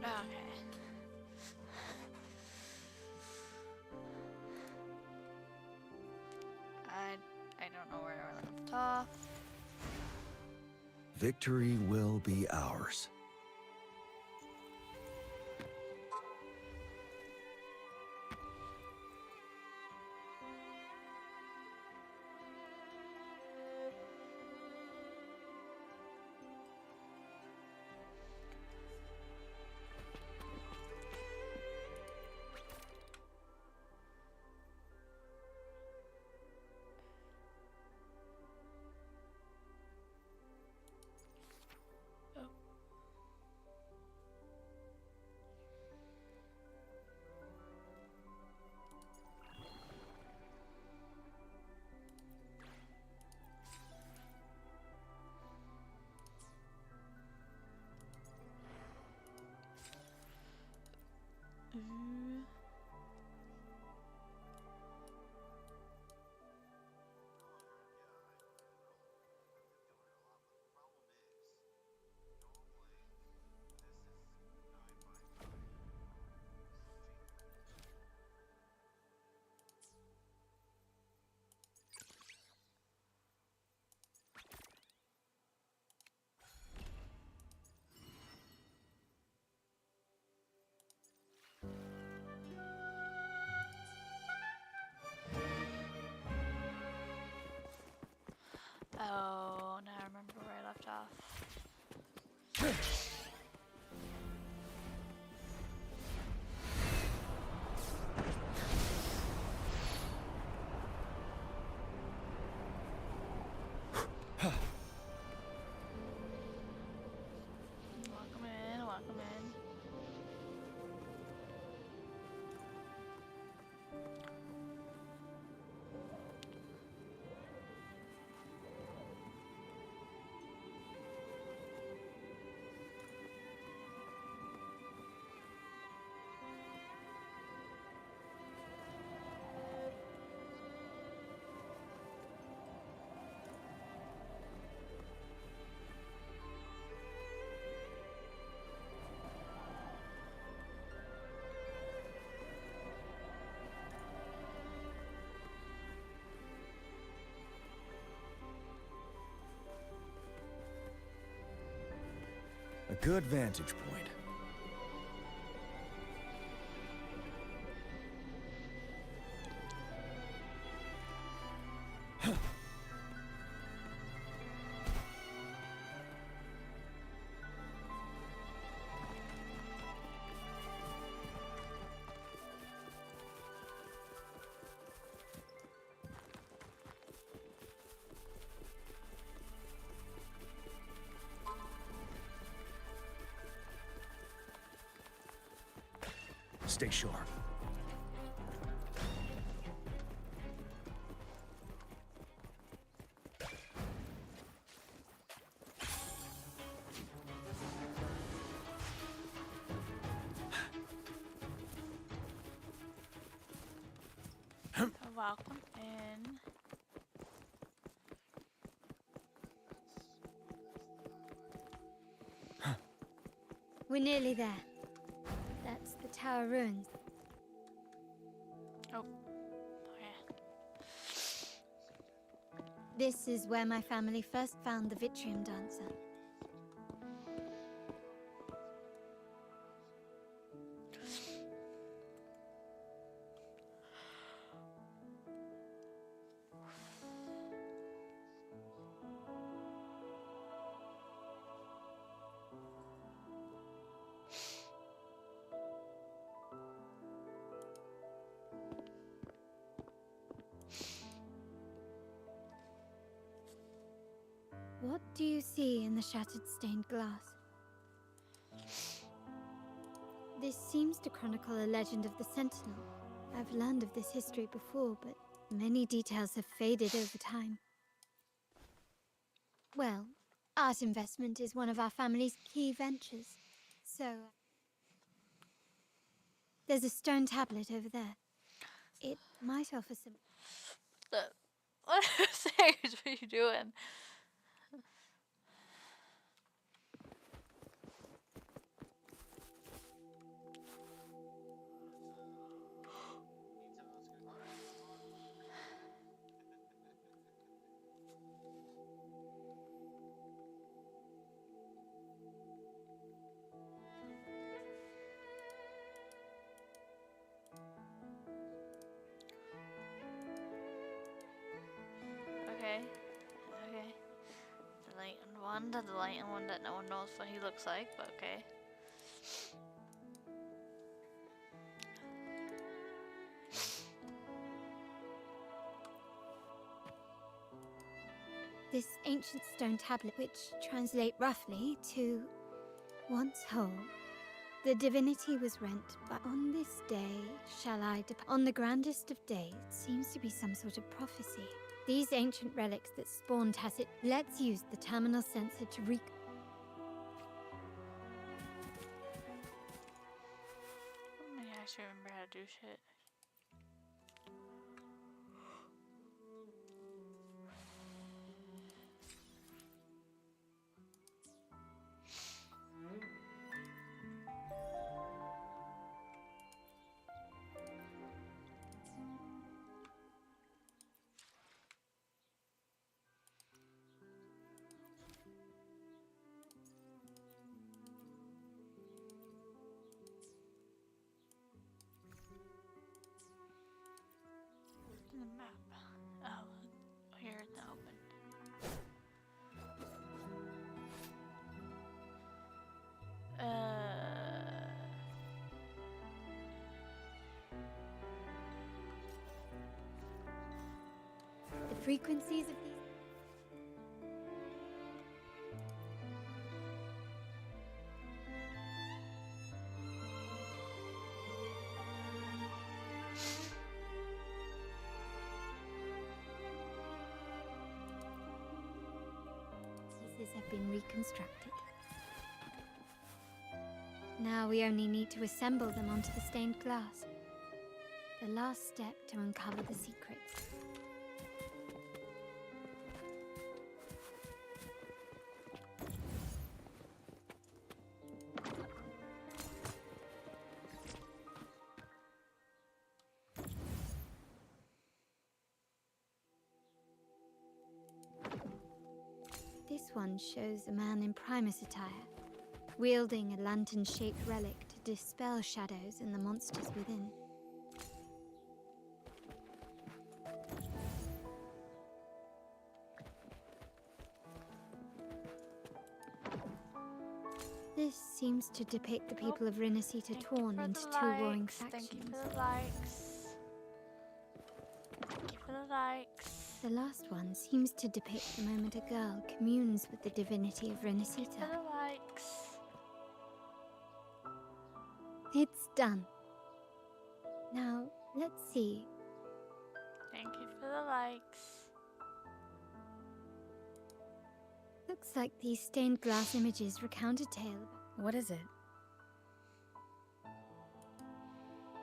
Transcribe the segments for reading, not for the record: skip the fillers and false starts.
Okay. I don't know where I left off. Victory will be ours. Oh, now I remember where I left off. Welcome in, welcome in. A good vantage point. Stay sharp. Welcome in. We're nearly there. That's the tower ruins. Oh, yeah. This is where my family first found the Vitrium dancer. What do you see in the shattered stained glass? This seems to chronicle a legend of the Sentinel. I've learned of this history before, but many details have faded over time. Well, art investment is one of our family's key ventures. So, there's a stone tablet over there. It might offer some... What things are you doing? one, the light one that no one knows what he looks like, but okay. This ancient stone tablet, which translate roughly to once whole, the divinity was rent, but on this day shall I depart. On the grandest of days, seems to be some sort of prophecy. These ancient relics that spawned Tacit. Let's use the terminal sensor to Let me actually remember how to do shit. The map. Oh, here it's not open. the frequencies of these. Pieces have been reconstructed. Now we only need to assemble them onto the stained glass. The last step to uncover the secrets. This one shows a man in Primus attire, wielding a lantern-shaped relic to dispel shadows and the monsters within. This seems to depict the people of Rinasita torn into two warring factions. Thank you for the likes. Thank you for the likes. The last one seems to depict the moment a girl communes with the divinity of Thank you for Rinasita. the likes. It's done. Now, let's see. Thank you for the likes. Looks like these stained glass images recount a tale. What is it?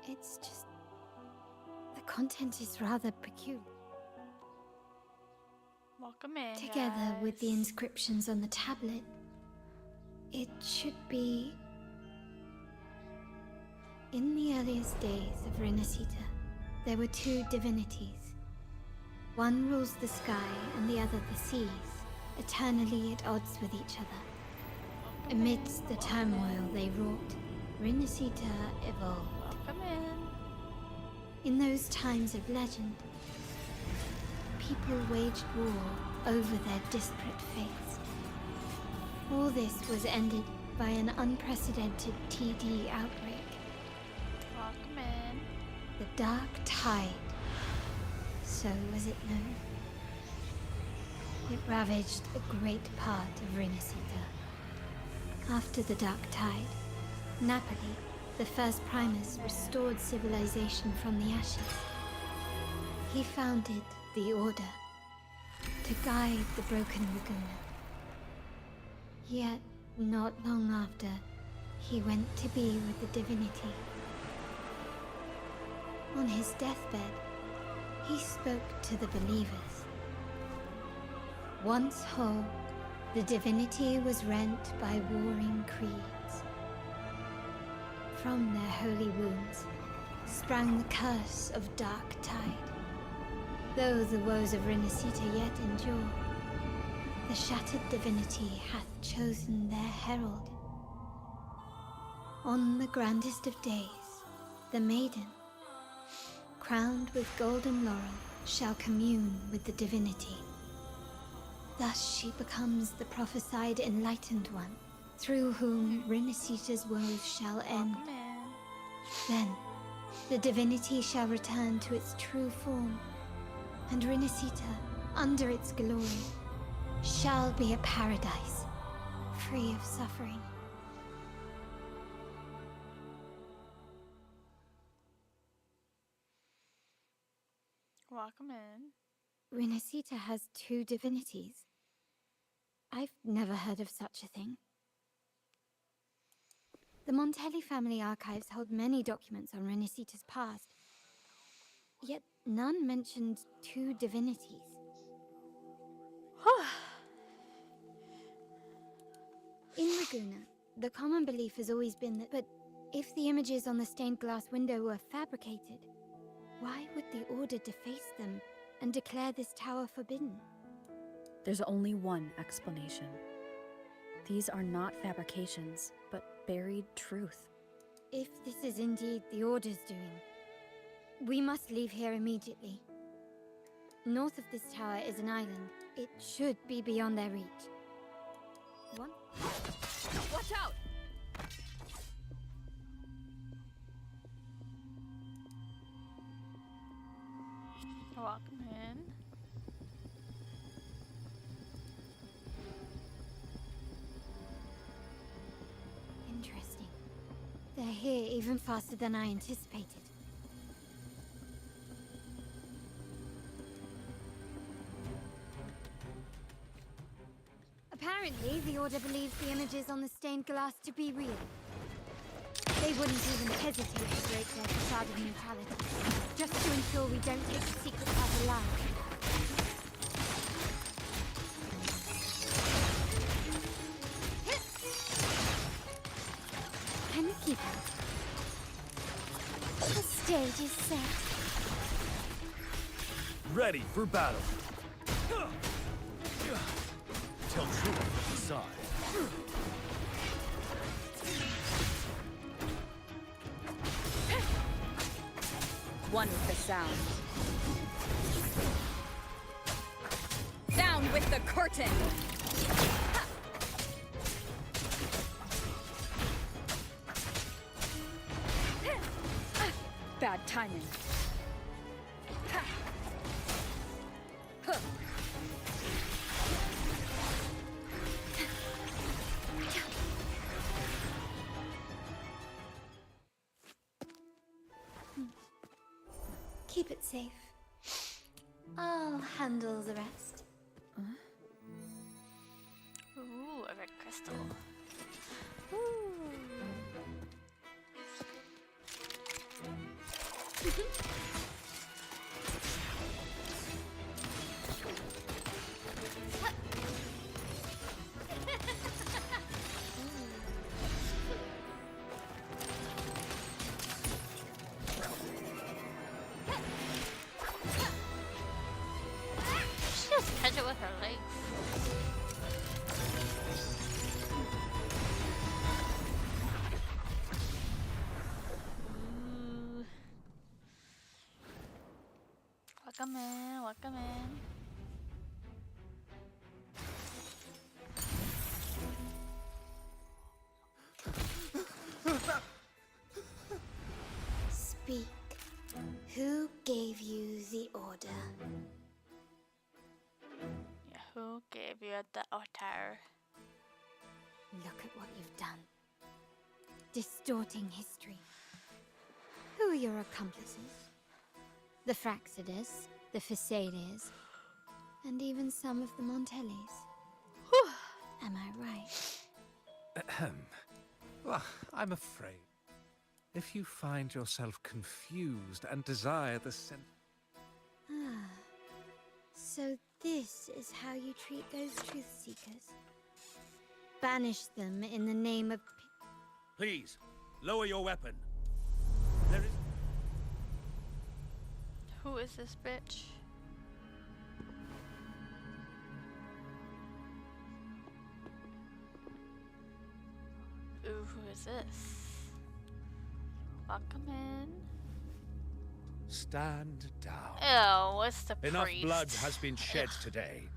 It's just... the content is rather peculiar. Welcome in, Together with the guys. inscriptions on the tablet, it should be... In the earliest days of Rinasita, there were two divinities. One rules the sky and the other the seas, eternally at odds with each other. Amidst the turmoil they wrought, Rinasita evolved. Welcome in. In those times of legend, people waged war over their disparate fates. All this was ended by an unprecedented TD outbreak. Welcome in. The Dark Tide, so was it known. It ravaged a great part of Rinasita. After the Dark Tide, Napoli, the first Primus, restored civilization from the ashes. He founded the Order to guide the broken Laguna. Yet, not long after, he went to be with the divinity. On his deathbed, he spoke to the believers. Once whole, the divinity was rent by warring creeds. From their holy wounds sprang the curse of Dark Tide. Though the woes of Rinasita yet endure, the shattered divinity hath chosen their herald. On the grandest of days, the maiden, crowned with golden laurel, shall commune with the divinity. Thus she becomes the prophesied enlightened one, through whom Rinasita's woes shall end. Welcome in. Then, the divinity shall return to its true form, and Rinasita, under its glory, shall be a paradise, free of suffering. Welcome in. Rinasita has two divinities. I've never heard of such a thing. The Montelli family archives hold many documents on Rinasita's past, yet none mentioned two divinities. In Ragusa, the common belief has always been that, but if the images on the stained glass window were fabricated, why would the Order deface them and declare this tower forbidden? There's only one explanation. These are not fabrications, but buried truth. If this is indeed the Order's doing, we must leave here immediately. North of this tower is an island. It should be beyond their reach. One? Watch out! Welcome in. Interesting. They're here even faster than I anticipated. Apparently, the Order believes the images on the stained glass to be real. They wouldn't even hesitate to break their facade of neutrality, just to ensure we don't take the secret path alive. Can you keep up? The stage is set. Ready for battle. Tell truth from the side. One with the sound. Down with the curtain! Bad timing. Keep it safe. I'll handle the rest. Ooh, a red crystal. She just catch it with her legs. Ooh. Welcome in, welcome in. Speak. Who gave you the order? Yeah, who gave you the altar? Look at what you've done. Distorting history. Who are your accomplices? The Fraxidus, the Facades, and even some of the Montellis. Am I right? Ahem. Well, I'm afraid. If you find yourself confused and desire the Ah. So this is how you treat those truth seekers? Banish them in the name of... Please, lower your weapon. There is... Who is this bitch? Ooh, who is this? Welcome in. stand down. Oh, what's the Enough priest? blood has been shed today.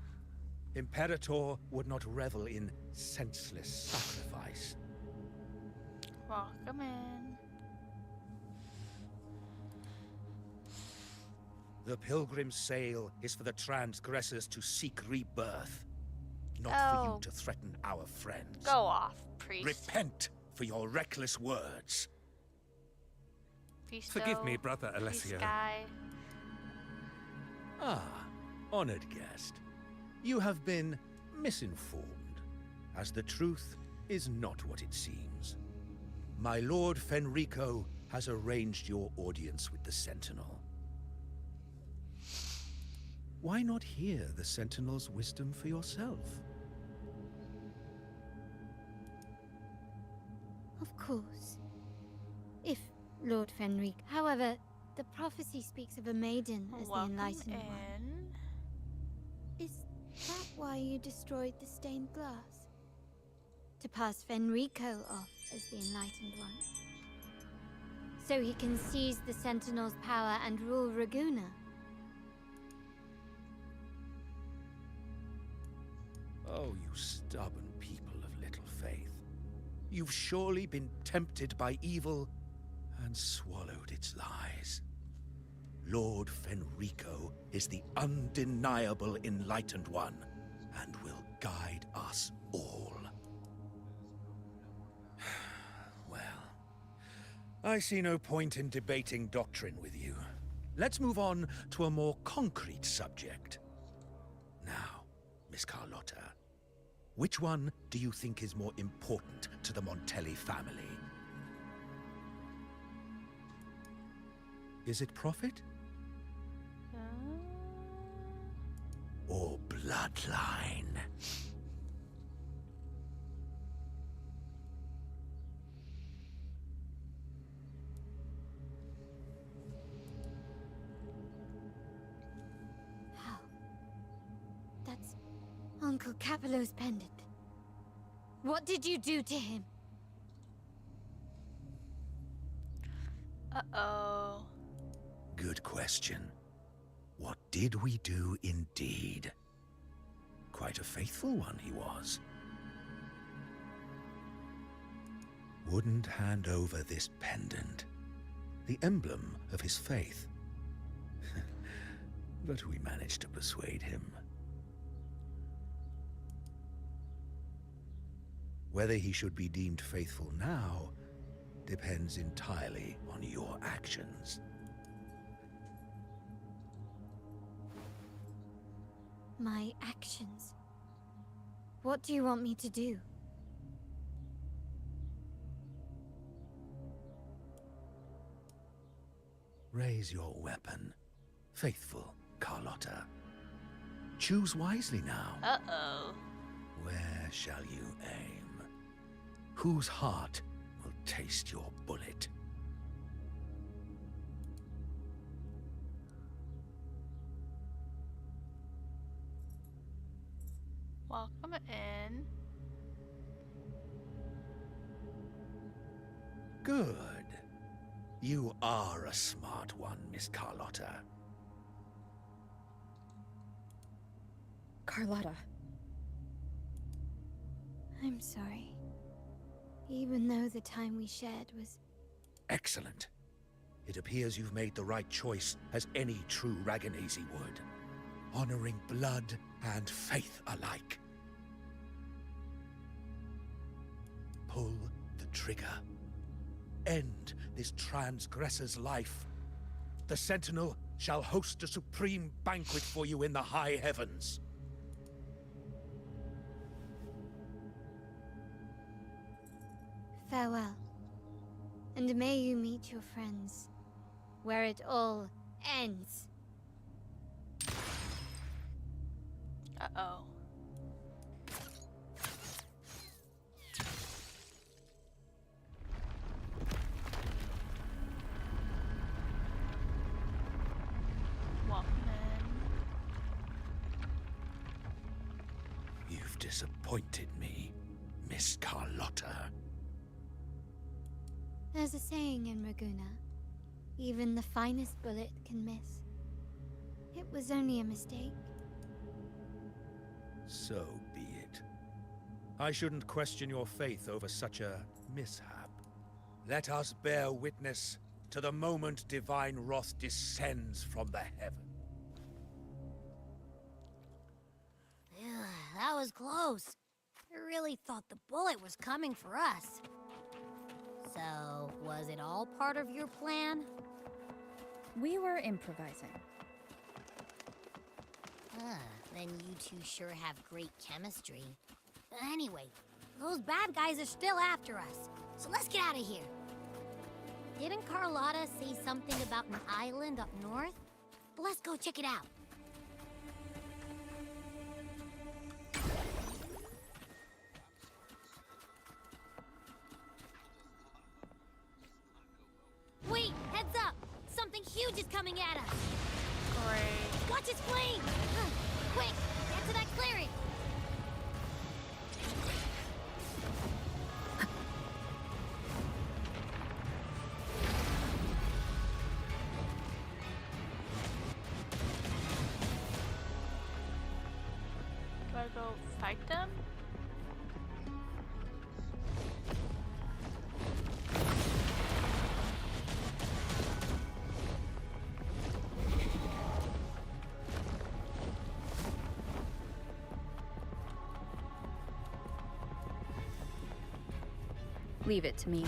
Imperator would not revel in senseless sacrifice. Welcome in. The pilgrim's sail is for the transgressors to seek rebirth, not for you Oh. to threaten our friends. Go off, priest. Repent for your reckless words. Peace, Forgive me, though. brother Peace, Alessio. guy. Ah, honored guest. You have been misinformed, as the truth is not what it seems. My lord Fenrico has arranged your audience with the Sentinel. Why not hear the Sentinel's wisdom for yourself? Of course. If Lord Fenric. However, the prophecy speaks of a maiden as the Welcome enlightened in. one. Is that why you destroyed the stained glass? To pass Fenrico off as the enlightened one? So he can seize the Sentinel's power and rule Raguna? Oh, you stubborn people of little faith. You've surely been tempted by evil and swallowed its lies. Lord Fenrico is the undeniable enlightened one and will guide us all. Well, I see no point in debating doctrine with you. Let's move on to a more concrete subject. Now, Miss Carlotta, which one do you think is more important to the Montelli family? Is it profit or bloodline? How? That's Uncle Capello's pendant. What did you do to him? Uh-oh. Good question. What did we do indeed? Quite a faithful one he was. Wouldn't hand over this pendant, the emblem of his faith. But we managed to persuade him. Whether he should be deemed faithful now depends entirely on your actions. My actions? What do you want me to do? Raise your weapon, faithful Carlotta. Choose wisely now. Uh-oh. Where shall you aim? Whose heart will taste your bullet? Welcome in. Good. You are a smart one, Miss Carlotta. Carlotta. I'm sorry. Even though the time we shared was... Excellent. It appears you've made the right choice, as any true Ragganese would. Honoring blood and faith alike. Pull the trigger. End this transgressor's life. The Sentinel shall host a supreme banquet for you in the high heavens. Farewell. And may you meet your friends, where it all ends. Uh-oh. Welcome in. You've disappointed me, Miss Carlotta. There's a saying in Raguna, even the finest bullet can miss. It was only a mistake. So be it. I shouldn't question your faith over such a mishap. Let us bear witness to the moment divine wrath descends from the heaven. That was close. I really thought the bullet was coming for us. So, was it all part of your plan? We were improvising. Then you two sure have great chemistry. Anyway, those bad guys are still after us, so let's get out of here. Didn't Carlotta say something about an island up north? Let's go check it out. Wait, heads up! Something huge is coming at us! Great. Watch its flame! Quick, get to that clearing! Do I go fight them? Leave it to me.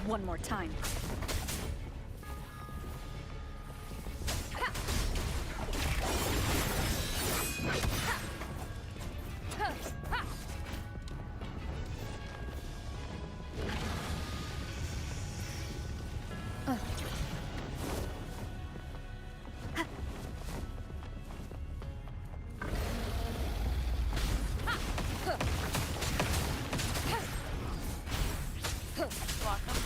One more time. Block them.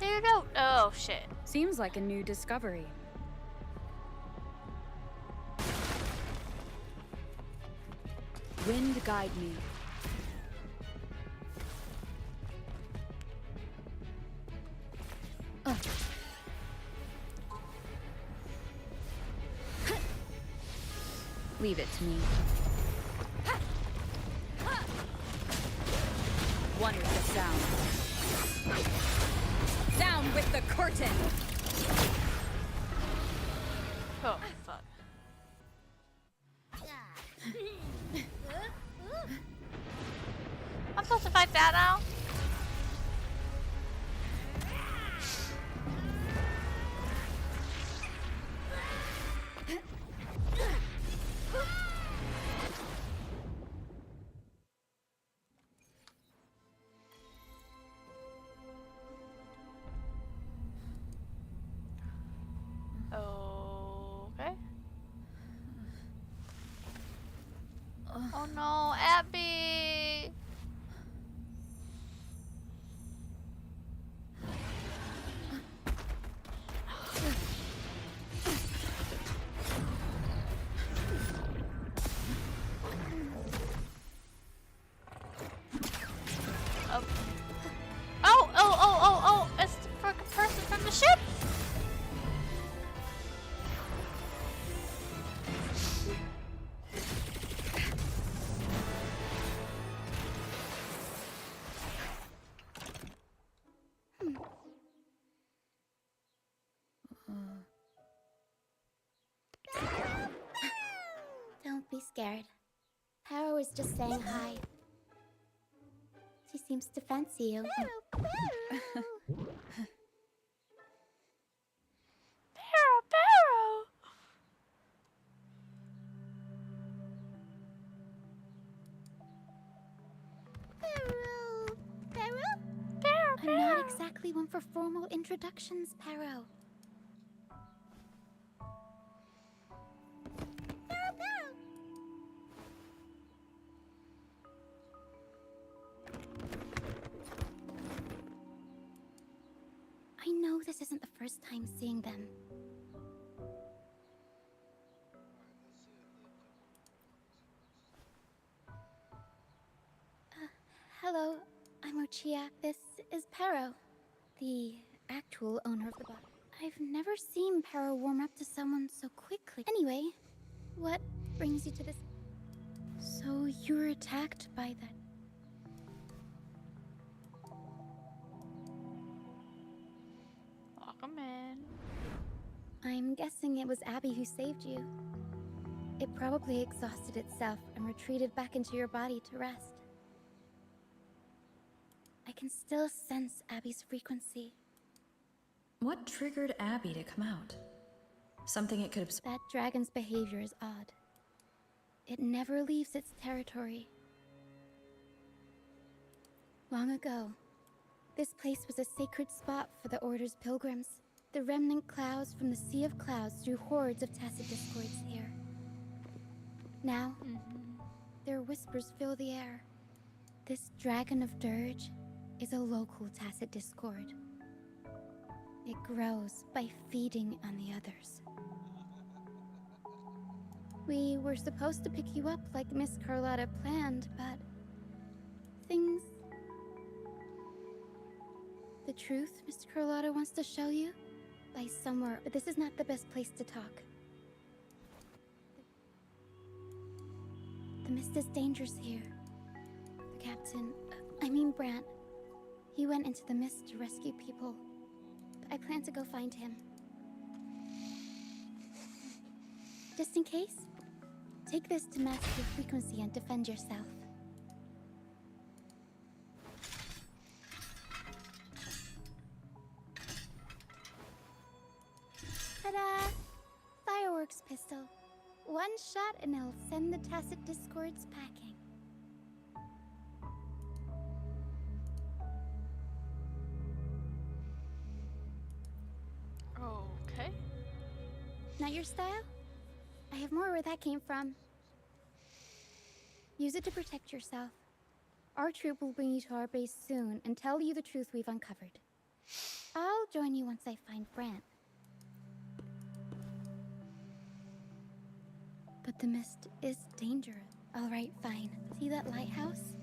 There you go. Oh shit. Seems like a new discovery. Wind guide me. Leave it to me. Wonderful sound. Down with the curtain! Oh fuck. I'm supposed to fight that now? Okay. Oh no, Abby! Oh. Oh! It's the fucking person from the ship! Don't be scared. Power was just saying hi. She seems to fancy you. Barrow! exactly one for formal introductions, Pero. Pero! I know this isn't the first time seeing them. Hello, I'm Lucia. This is Pero, the actual owner of the bar. I've never seen Pero warm up to someone so quickly. Anyway, what brings you to this? So you were attacked by that. Welcome in. I'm guessing it was Abby who saved you. It probably exhausted itself and retreated back into your body to rest. I can still sense Abby's frequency. What triggered Abby to come out? Something it could have... That dragon's behavior is odd. It never leaves its territory. Long ago, this place was a sacred spot for the Order's pilgrims. The remnant clouds from the Sea of Clouds drew hordes of tacit discords here. Now, their whispers fill the air. This dragon of dirge is a local tacit discord. It grows by feeding on the others. We were supposed to pick you up like Miss Carlotta planned, but things... The truth Miss Carlotta wants to show you lies somewhere, but this is not the best place to talk. The mist is dangerous here. The captain, Brant, he went into the mist to rescue people. But I plan to go find him. Just in case, take this to mask your frequency and defend yourself. Ta-da! Fireworks pistol. One shot and it'll send the tacit discords packing. Okay. Not your style? I have more where that came from. Use it to protect yourself. Our troop will bring you to our base soon and tell you the truth we've uncovered. I'll join you once I find Brant. But the mist is dangerous. All right, fine. See that lighthouse?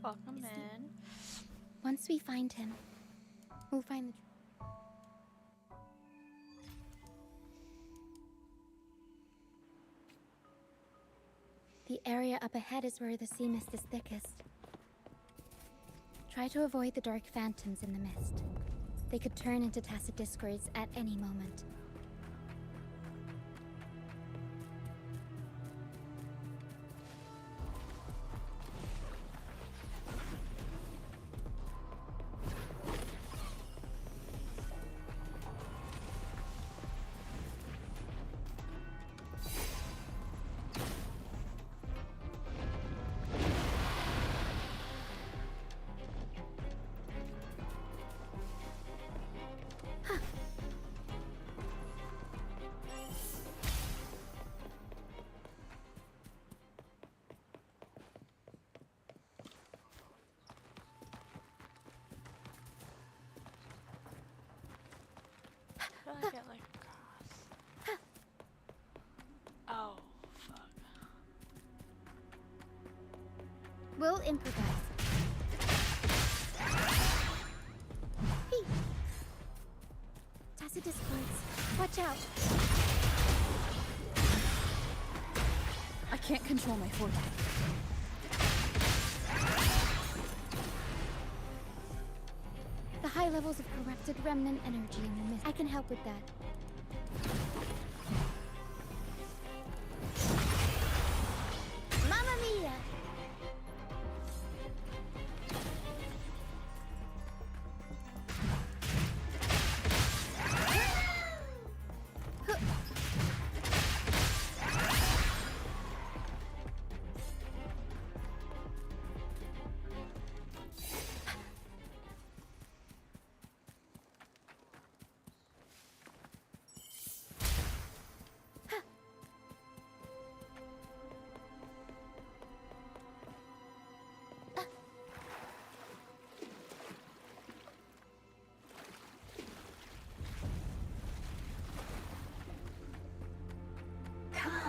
Welcome in. Once we find him, we'll find the truth. The area up ahead is where the sea mist is thickest. Try to avoid the dark phantoms in the mist. They could turn into tacit discords at any moment. How do I get like across? Oh, fuck. We'll improvise. Hey! Tacit discords. Watch out! I can't control my forte. The high levels of corrupted remnant energy in the mist. I can help with that. Mamma mia!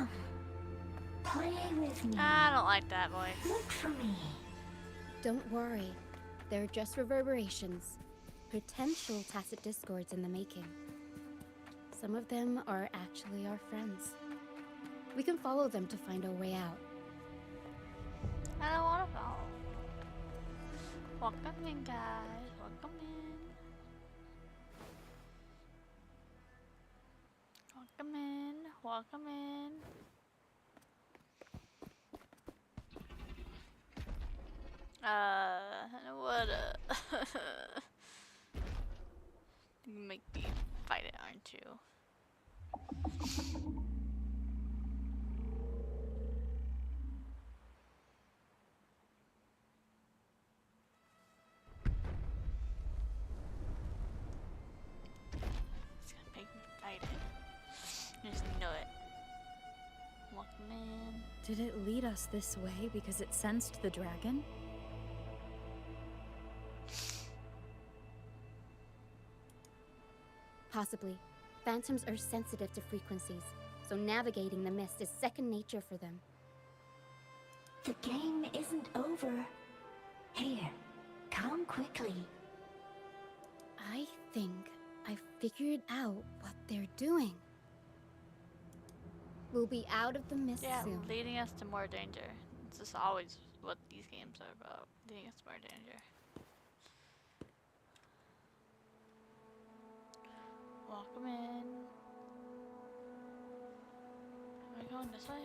Come. Play with me. I don't like that voice. Look for me. Don't worry. They're just reverberations. Potential tacit discords in the making. Some of them are actually our friends. We can follow them to find our way out. I don't want to follow. Welcome in, guys. Welcome in. Welcome in. Welcome in. What you make me fight it, aren't you? It's gonna make me fight it. Just know it. Welcome in. Did it lead us this way because it sensed the dragon? Possibly. Phantoms are sensitive to frequencies, so navigating the mist is second nature for them. The game isn't over. Here, come quickly. I think I figured out what they're doing. We'll be out of the mist Yeah, soon. leading us to more danger. This is always what these games are about. Leading us to more danger. Welcome in. Am I going this way?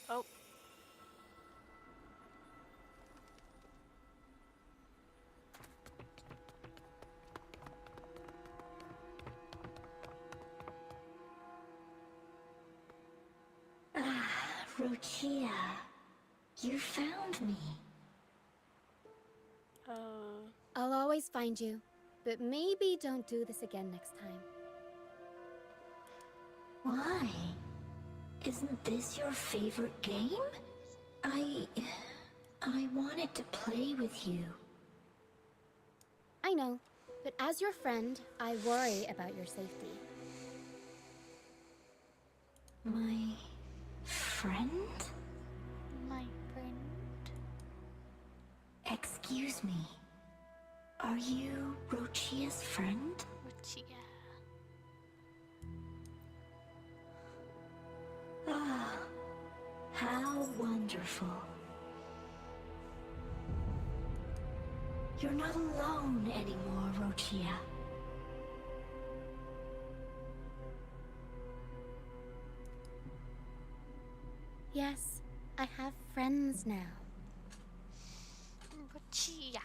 Oh. Ah, Rochia. You found me. I'll always find you, but maybe don't do this again next time. Why? Isn't this your favorite game? I wanted to play with you. I know, but as your friend, I worry about your safety. My friend? My friend. Excuse me. Are you Rochia's friend? Lucia. Ah, how wonderful. You're not alone anymore, Rochia. Yes, I have friends now. Lucia.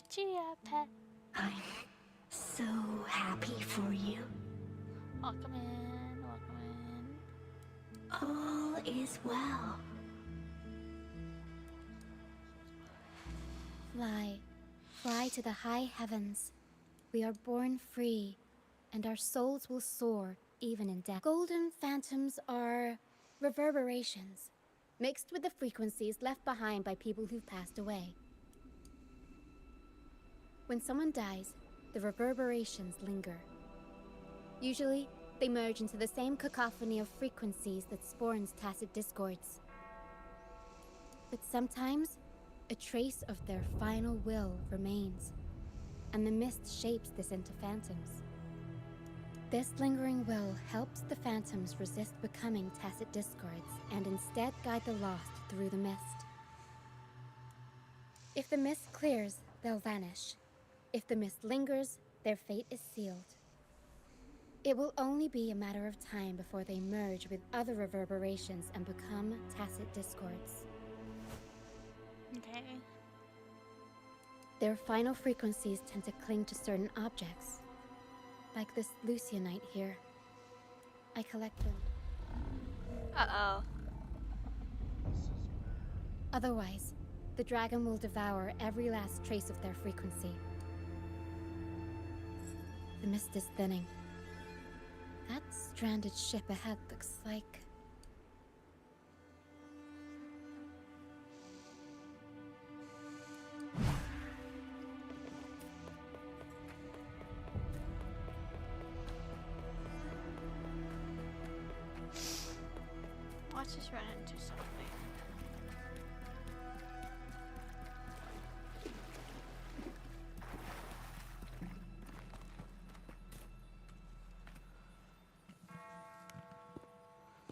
Chia pet. I'm so happy for you. Welcome in. Welcome in. All is well. Fly, fly to the high heavens. We are born free, and our souls will soar even in death. Golden phantoms are reverberations, mixed with the frequencies left behind by people who've passed away. When someone dies, the reverberations linger. Usually, they merge into the same cacophony of frequencies that spawns tacit discords. But sometimes, a trace of their final will remains, and the mist shapes this into phantoms. This lingering will helps the phantoms resist becoming tacit discords and instead guide the lost through the mist. If the mist clears, they'll vanish. If the mist lingers, their fate is sealed. It will only be a matter of time before they merge with other reverberations and become tacit discords. Okay. Their final frequencies tend to cling to certain objects, like this Lucianite here. I collect them. Uh-oh. Otherwise, The dragon will devour every last trace of their frequency. The mist is thinning. That stranded ship ahead looks like... Watch us run into something.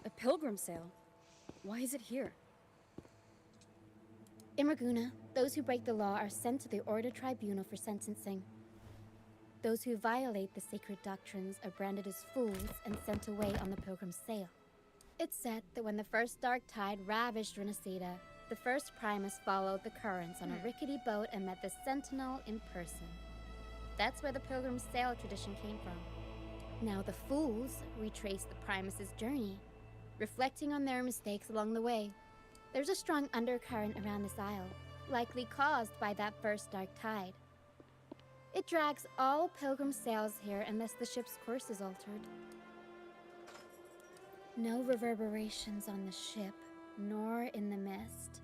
A pilgrim sale? Why is it here? In Raguna, those who break the law are sent to the Order Tribunal for sentencing. Those who violate the sacred doctrines are branded as fools and sent away on the pilgrim sale. It's said that when the first dark tide ravaged Renacida, the first Primus followed the currents on a rickety boat and met the Sentinel in person. That's where the pilgrim sail tradition came from. Now the fools retrace the Primus's journey, reflecting on their mistakes along the way. There's a strong undercurrent around this isle, likely caused by that first dark tide. It drags all pilgrim sails here unless the ship's course is altered. No reverberations on the ship, nor in the mist.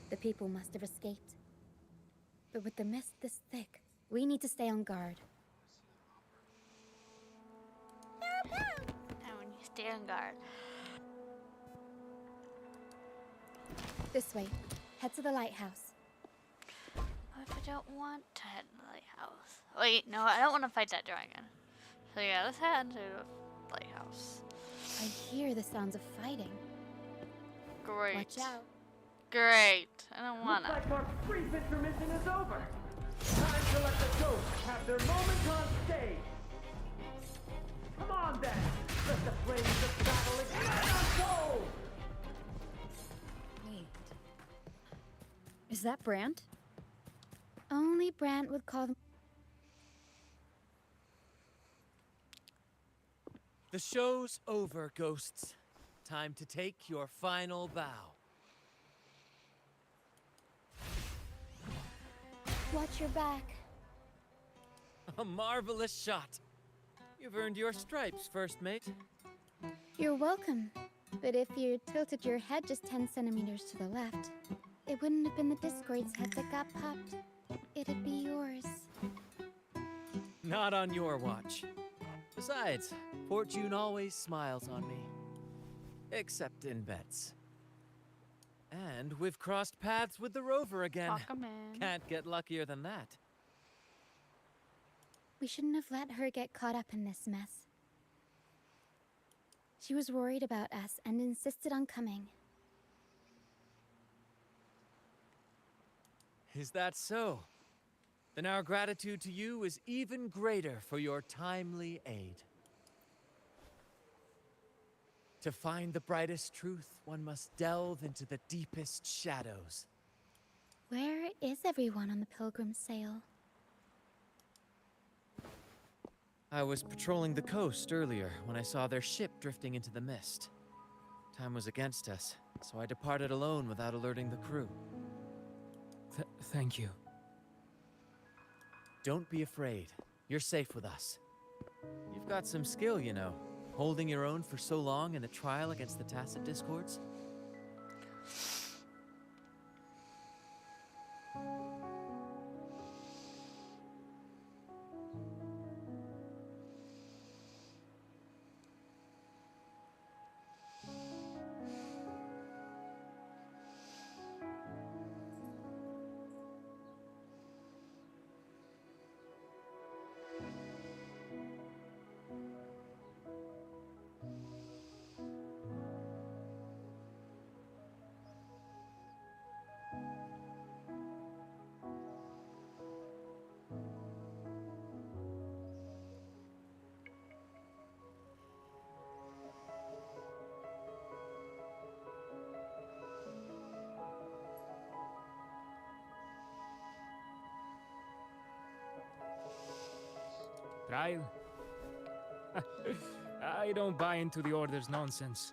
The people must have escaped. But with the mist this thick, we need to stay on guard. And when you stay on guard. This way. Head to the lighthouse. What if I don't want to head to the lighthouse? Wait, no, I don't want to fight that dragon. So yeah, let's head to the lighthouse. I hear the sounds of fighting. Great. Watch out. Great. I don't wanna. Looks like our brief intermission is over. Time to let the ghosts have their moment on stage. Come on then, let the flames of battle ignite our souls. Wait. Is that Brant? Only Brant would call them. The show's over, ghosts. Time to take your final bow. Watch your back. A marvelous shot. You've earned your stripes, first mate. You're welcome. But if you tilted your head just 10 centimeters to the left, it wouldn't have been the Discord's head that got popped. It'd be yours. Not on your watch. Besides, fortune always smiles on me. Except in bets. And we've crossed paths with the rover again. Fuck 'em in. Can't get luckier than that. We shouldn't have let her get caught up in this mess. She was worried about us and insisted on coming. Is that so? Then our gratitude to you is even greater for your timely aid. To find the brightest truth, one must delve into the deepest shadows. Where is everyone on the pilgrim sail? I was patrolling the coast earlier when I saw their ship drifting into the mist. Time was against us, so I departed alone without alerting the crew. Thank you. Don't be afraid. You're safe with us. You've got some skill, you know. Holding your own for so long in a trial against the Tacit Discords. Trial? I don't buy into the Order's nonsense.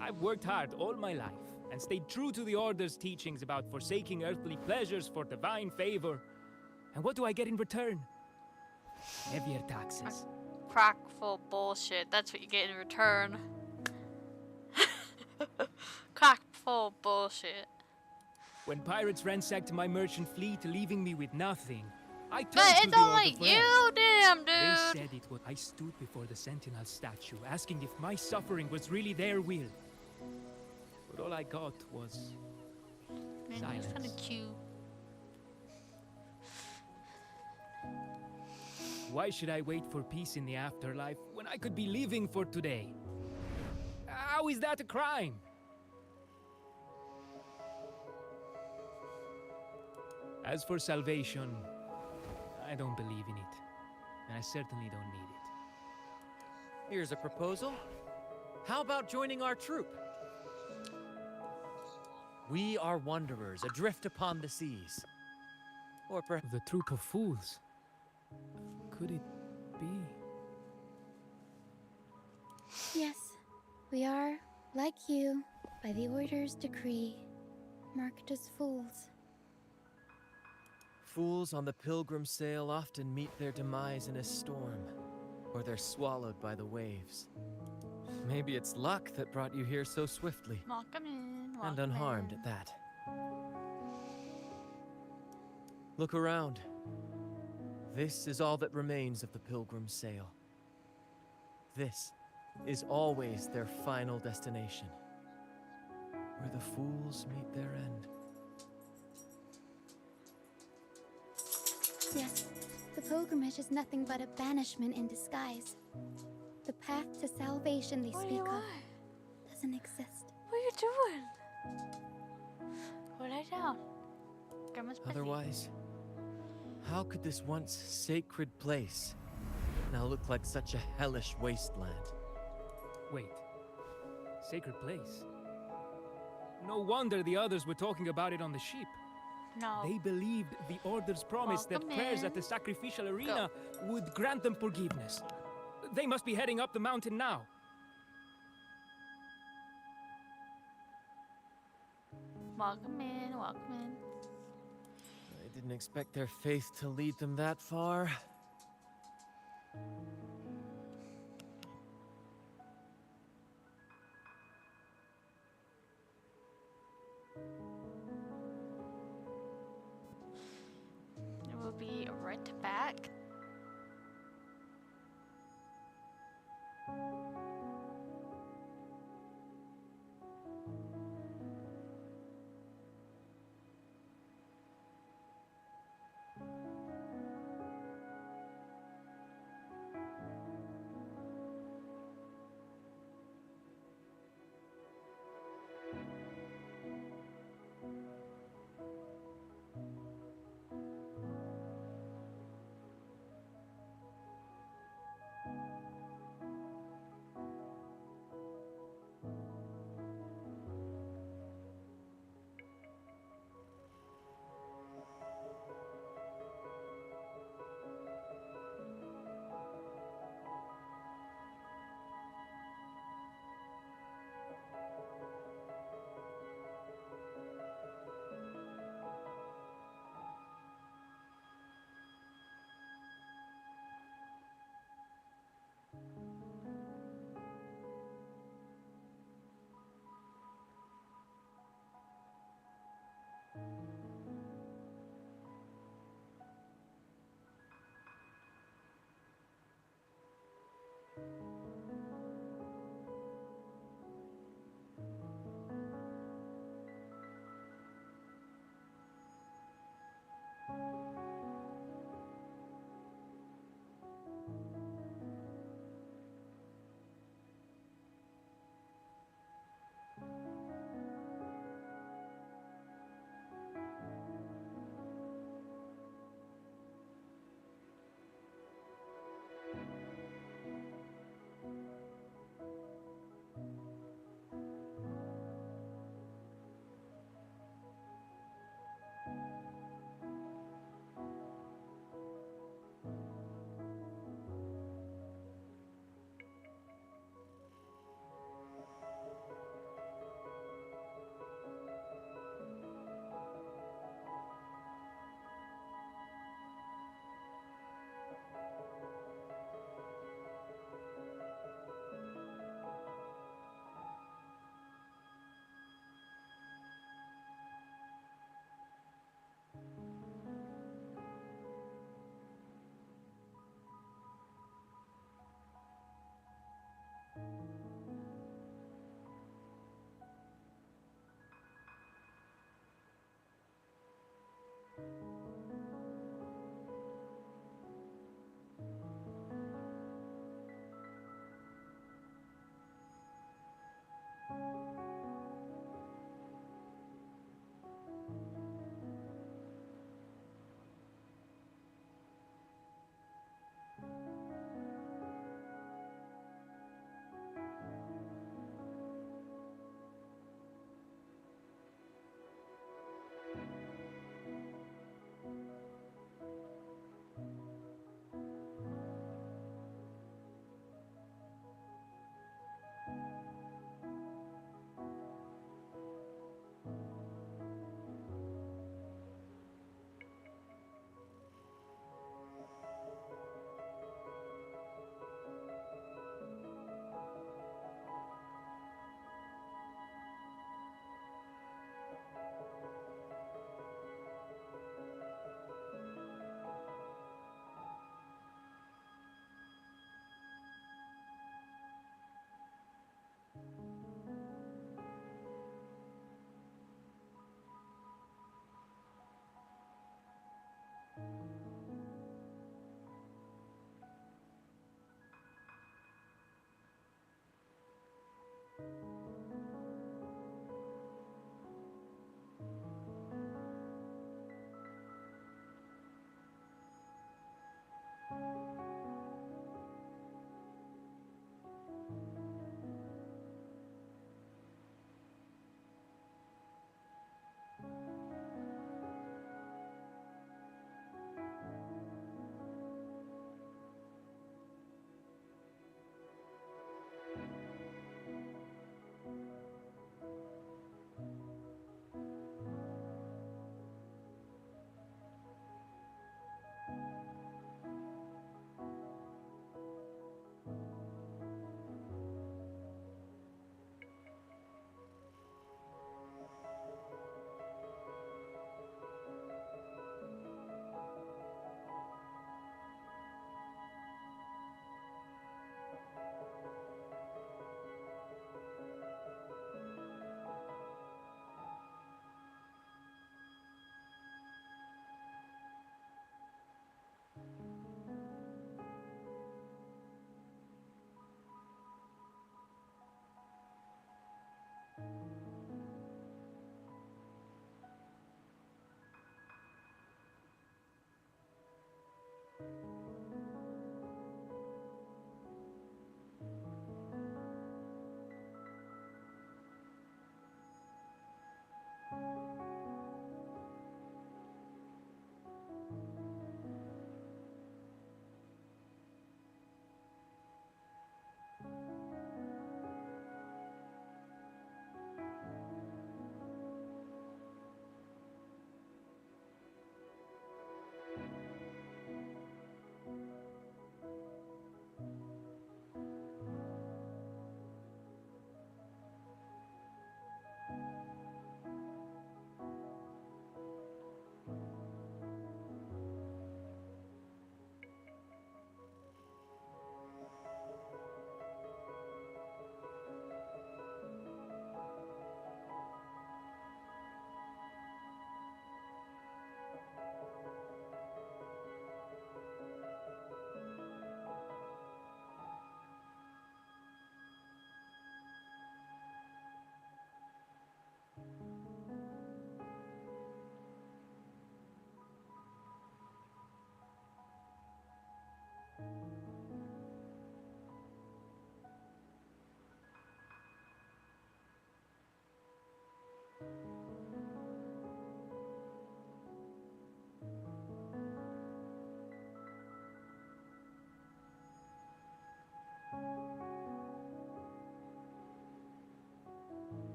I've worked hard all my life and stayed true to the Order's teachings about forsaking earthly pleasures for divine favor. And what do I get in return? Heavier taxes. Crack full bullshit. That's what you get in return. Crack full bullshit. When pirates ransacked my merchant fleet, leaving me with nothing, I turned But to it's the only Order for you, help. damn dude. They said it was. I stood before the Sentinel statue, asking if my suffering was really their will. But all I got was Man, silence. he's kind of cute. Why should I wait for peace in the afterlife when I could be living for today? How is that a crime? As for salvation, I don't believe in it. And I certainly don't need it. Here's a proposal. How about joining our troop? We are wanderers, adrift upon the seas. Or perhaps The troop of fools. Could it be? Yes, we are, like you, by the Order's decree, marked as fools. fools on the pilgrim sail often meet their demise in a storm, or they're swallowed by the waves. Maybe it's luck that brought you here so swiftly. Welcome in. And Welcome unharmed in. at that. Look around. This is all that remains of the pilgrim sail. This is always their final destination, where the fools meet their end. Yes, the pilgrimage is nothing but a banishment in disguise. The path to salvation they speak of doesn't exist. What are you doing? Go lie down. Grandma's busy. Otherwise, how could this once sacred place now look like such a hellish wasteland? Wait. Sacred place? No wonder the others were talking about it on the ship. No. They believed the Order's promise Welcome that prayers in. at the sacrificial arena would grant them forgiveness. They must be heading up the mountain now. Welcome in. Welcome in. I didn't expect their faith to lead them that far. We'll be right back.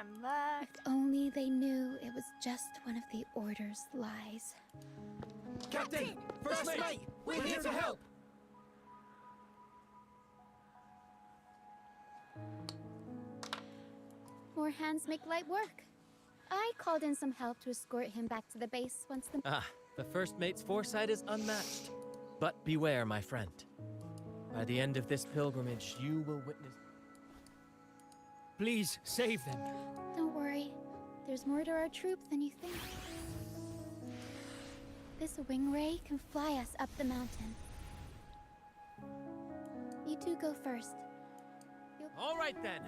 am back. If only they knew it was just one of the Order's lies. Captain! First mate! We're here to help! More hands make light work. I called in some help to escort him back to the base once the... The first mate's foresight is unmatched. But beware, my friend. By the end of this pilgrimage, you will witness... Please, save them. Don't worry. There's more to our troop than you think. This wing ray can fly us up the mountain. You two go first. All right then.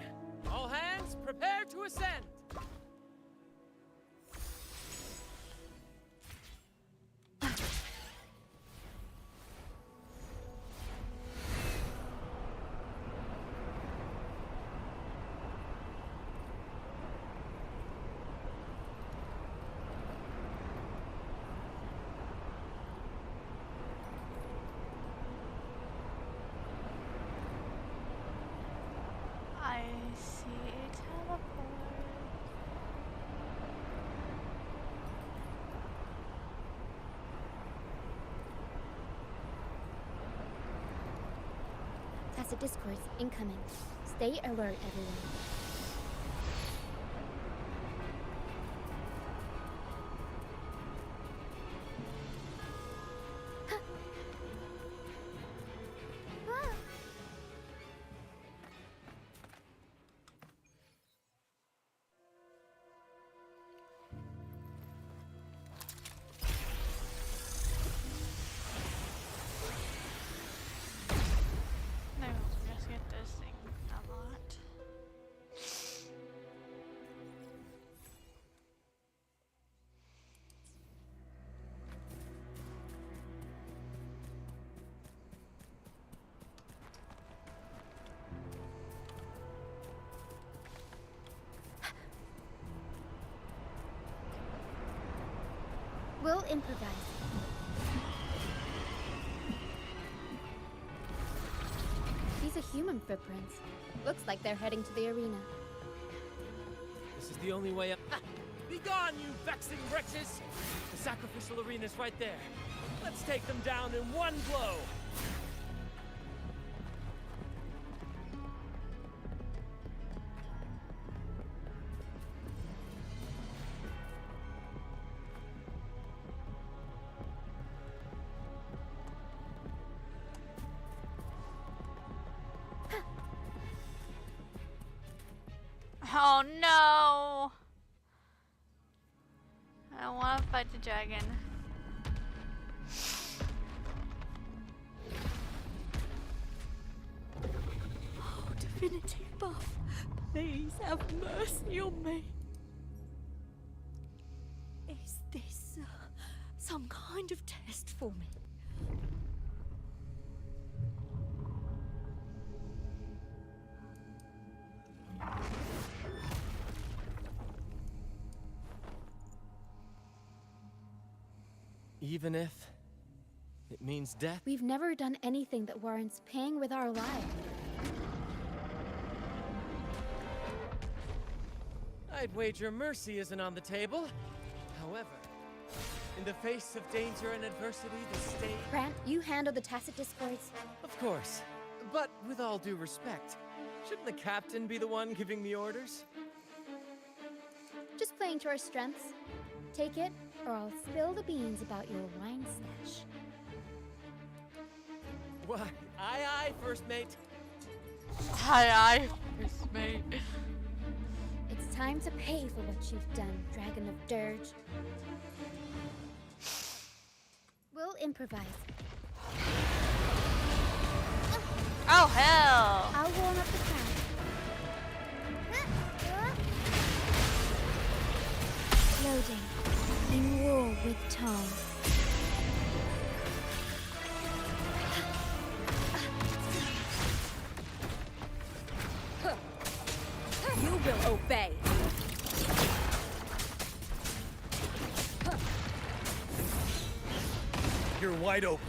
All hands, prepare to ascend! I see a teleport. Tacit discourse incoming. Stay alert, everyone. Maybe we'll just get this thing unlocked. We'll improvise. These are human footprints. Looks like they're heading to the arena. This is the only way up. Be gone, you vexing wretches! The sacrificial arena's right there. Let's take them down in one blow! Oh no! I don't want to fight the dragon. Oh, divinity buff, please have mercy on me. Is this some kind of test for me? Even if it means death? We've never done anything that warrants paying with our lives. I'd wager mercy isn't on the table. However, in the face of danger and adversity, the state... Grant, you handle the tacit discords. Of course. But with all due respect, shouldn't the captain be the one giving the orders? Just playing to our strengths. Take it, or I'll spill the beans about your wine stash. Why, aye, first mate. Aye, first mate. It's time to pay for what you've done, Dragon of Dirge. We'll improvise. Oh, hell! I'll warm up the crowd. Loading. In war with Tom. You will obey. You're wide open.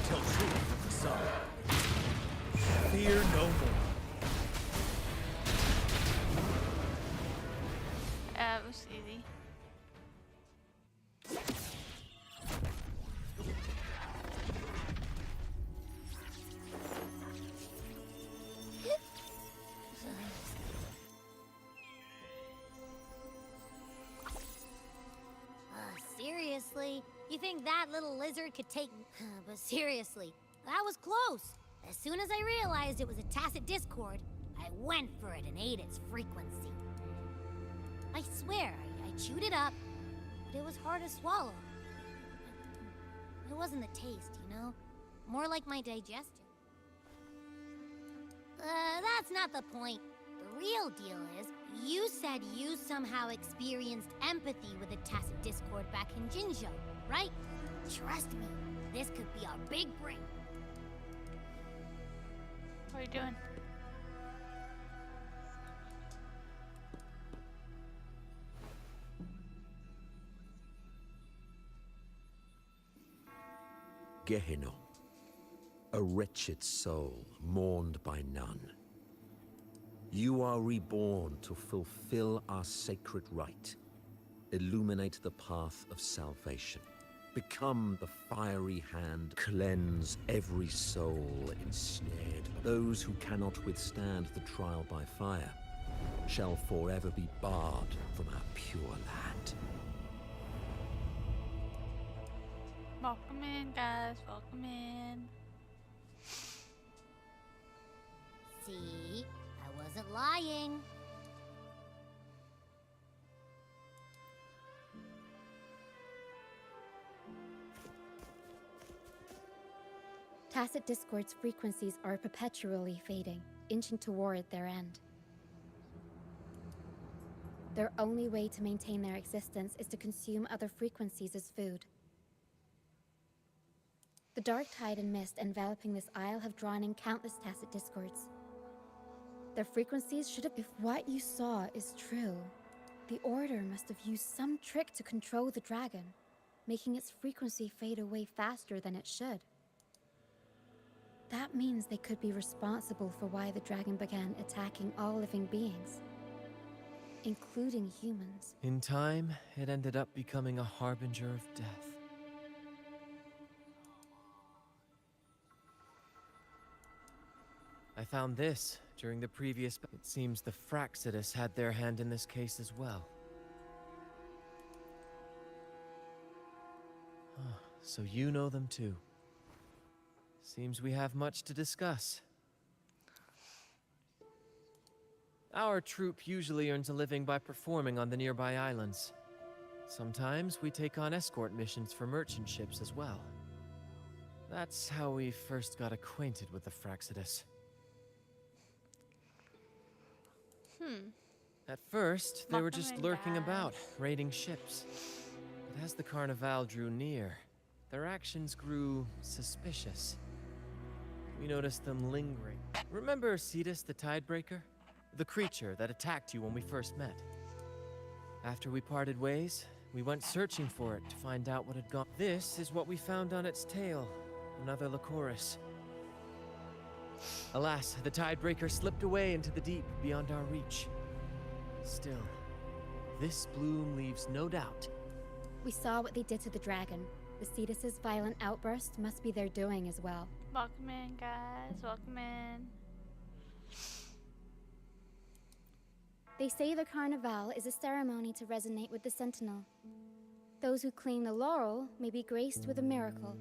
Tell truth of the sun. Fear no more. looks easy. Seriously? You think that little lizard could take... But seriously, that was close. As soon as I realized it was a tacit discord, I went for it and ate its frequency. I swear, I chewed it up, but it was hard to swallow. It wasn't the taste, you know? More like my digestion. That's not the point. The real deal is, you said you somehow experienced empathy with the tacit discord back in Jinzhou, right? Trust me, this could be our big break. What are you doing? Gehenna, a wretched soul mourned by none. You are reborn to fulfill our sacred rite, illuminate the path of salvation, become the fiery hand, cleanse every soul ensnared. Those who cannot withstand the trial by fire shall forever be barred from our pure land. Welcome in, guys. Welcome in. See? I wasn't lying. Tacit Discord's frequencies are perpetually fading, inching toward their end. Their only way to maintain their existence is to consume other frequencies as food. The dark tide and mist enveloping this isle have drawn in countless Tacit Discords. Their frequencies should have... If what you saw is true, the Order must have used some trick to control the dragon, making its frequency fade away faster than it should. That means they could be responsible for why the dragon began attacking all living beings, including humans. In time, it ended up becoming a harbinger of death. I found this during the previous... It seems the Fraxidus had their hand in this case as well. So you know them too. Seems we have much to discuss. Our troop usually earns a living by performing on the nearby islands. Sometimes we take on escort missions for merchant ships as well. That's how we first got acquainted with the Fraxidus. At first, they were just lurking about, raiding ships. But as the Carnival drew near, their actions grew suspicious. We noticed them lingering. Remember Cetus the Tidebreaker? The creature that attacked you when we first met. After we parted ways, we went searching for it to find out what had gone. This is what we found on its tail, another Lycoris. Alas, the Tidebreaker slipped away into the deep beyond our reach. Still, this bloom leaves no doubt. We saw what they did to the dragon. The Cetus's violent outburst must be their doing as well. Welcome in, guys. Welcome in. They say the Carnival is a ceremony to resonate with the Sentinel. Those who claim the laurel may be graced with a miracle.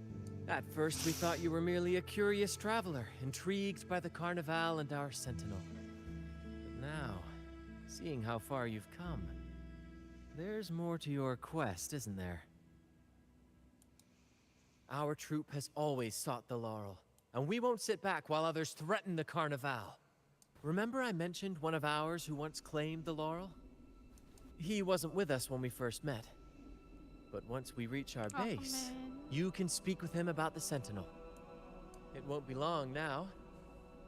At first, we thought you were merely a curious traveler, intrigued by the Carnival and our Sentinel. But now, seeing how far you've come, there's more to your quest, isn't there? Our troop has always sought the laurel, and we won't sit back while others threaten the Carnival. Remember I mentioned one of ours who once claimed the laurel? He wasn't with us when we first met. But once we reach our base, you can speak with him about the Sentinel. It won't be long now.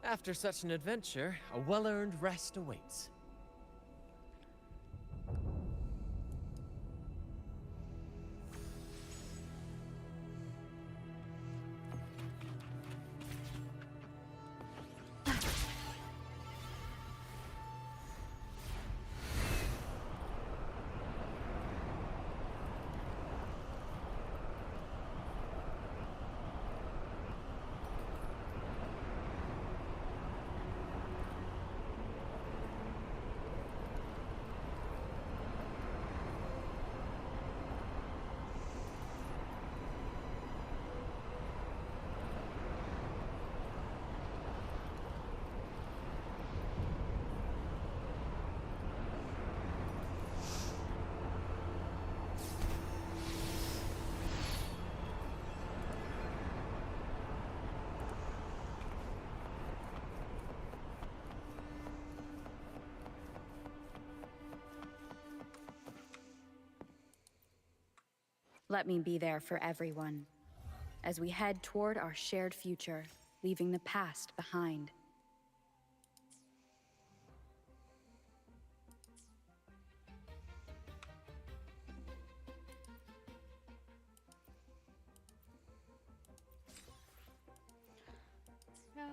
After such an adventure, a well-earned rest awaits. Let me be there for everyone, as we head toward our shared future, leaving the past behind. No.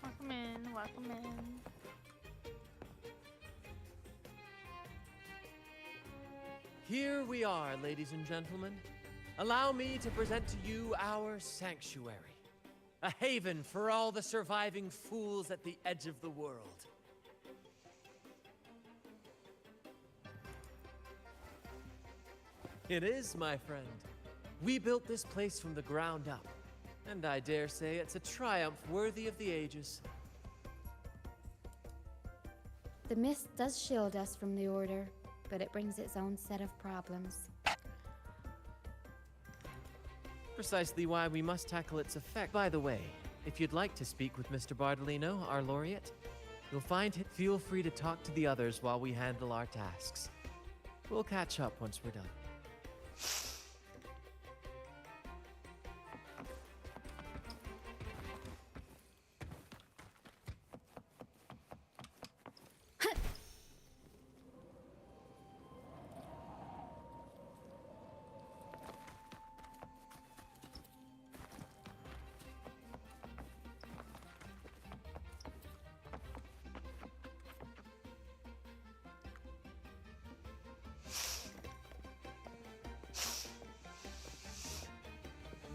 Welcome in, welcome in. Here we are, ladies and gentlemen. Allow me to present to you our sanctuary. A haven for all the surviving fools at the edge of the world. It is, my friend. We built this place from the ground up, and I dare say it's a triumph worthy of the ages. The mist does shield us from the Order, but it brings its own set of problems. Precisely why we must tackle its effect. By the way, if you'd like to speak with Mr. Bardolino, our laureate, you'll find him. Feel free to talk to the others while we handle our tasks. We'll catch up once we're done.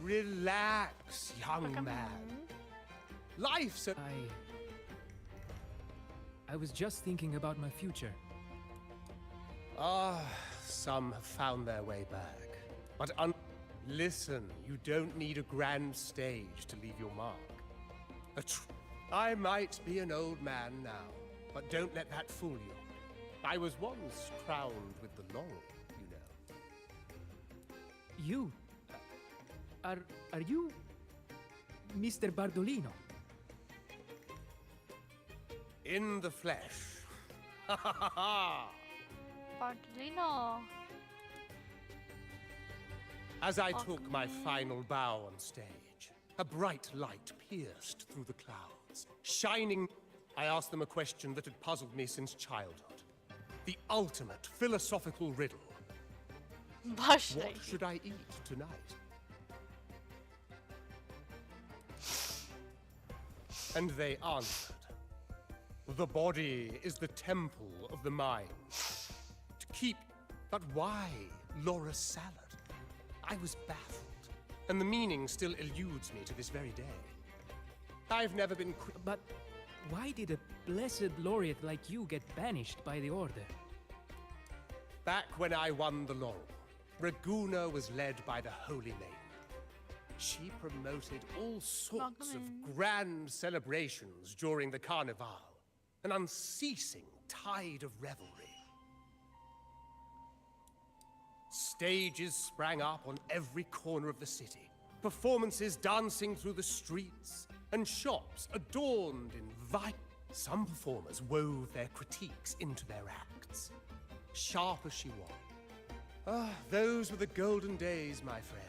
Relax, young man. Life's a... I was just thinking about my future. Some have found their way back. But listen, you don't need a grand stage to leave your mark. I might be an old man now, but don't let that fool you. I was once crowned with the laurel, you know. You? Are you Mr. Bardolino? In the flesh. Ha ha ha ha! Bardolino. As I took my final bow on stage, a bright light pierced through the clouds, shining. I asked them a question that had puzzled me since childhood. The ultimate philosophical riddle. What should I eat tonight? And they answered, the body is the temple of the mind. To keep, but why Laura's salad? I was baffled, and the meaning still eludes me to this very day. I've never been... But why did a blessed laureate like you get banished by the Order? Back when I won the laurel, Raguna was led by the Holy Maiden. She promoted all sorts of grand celebrations during the Carnival, an unceasing tide of revelry. Stages sprang up on every corner of the city, performances dancing through the streets, and shops adorned in Some performers wove their critiques into their acts, sharp as she was. Those were the golden days, my friend.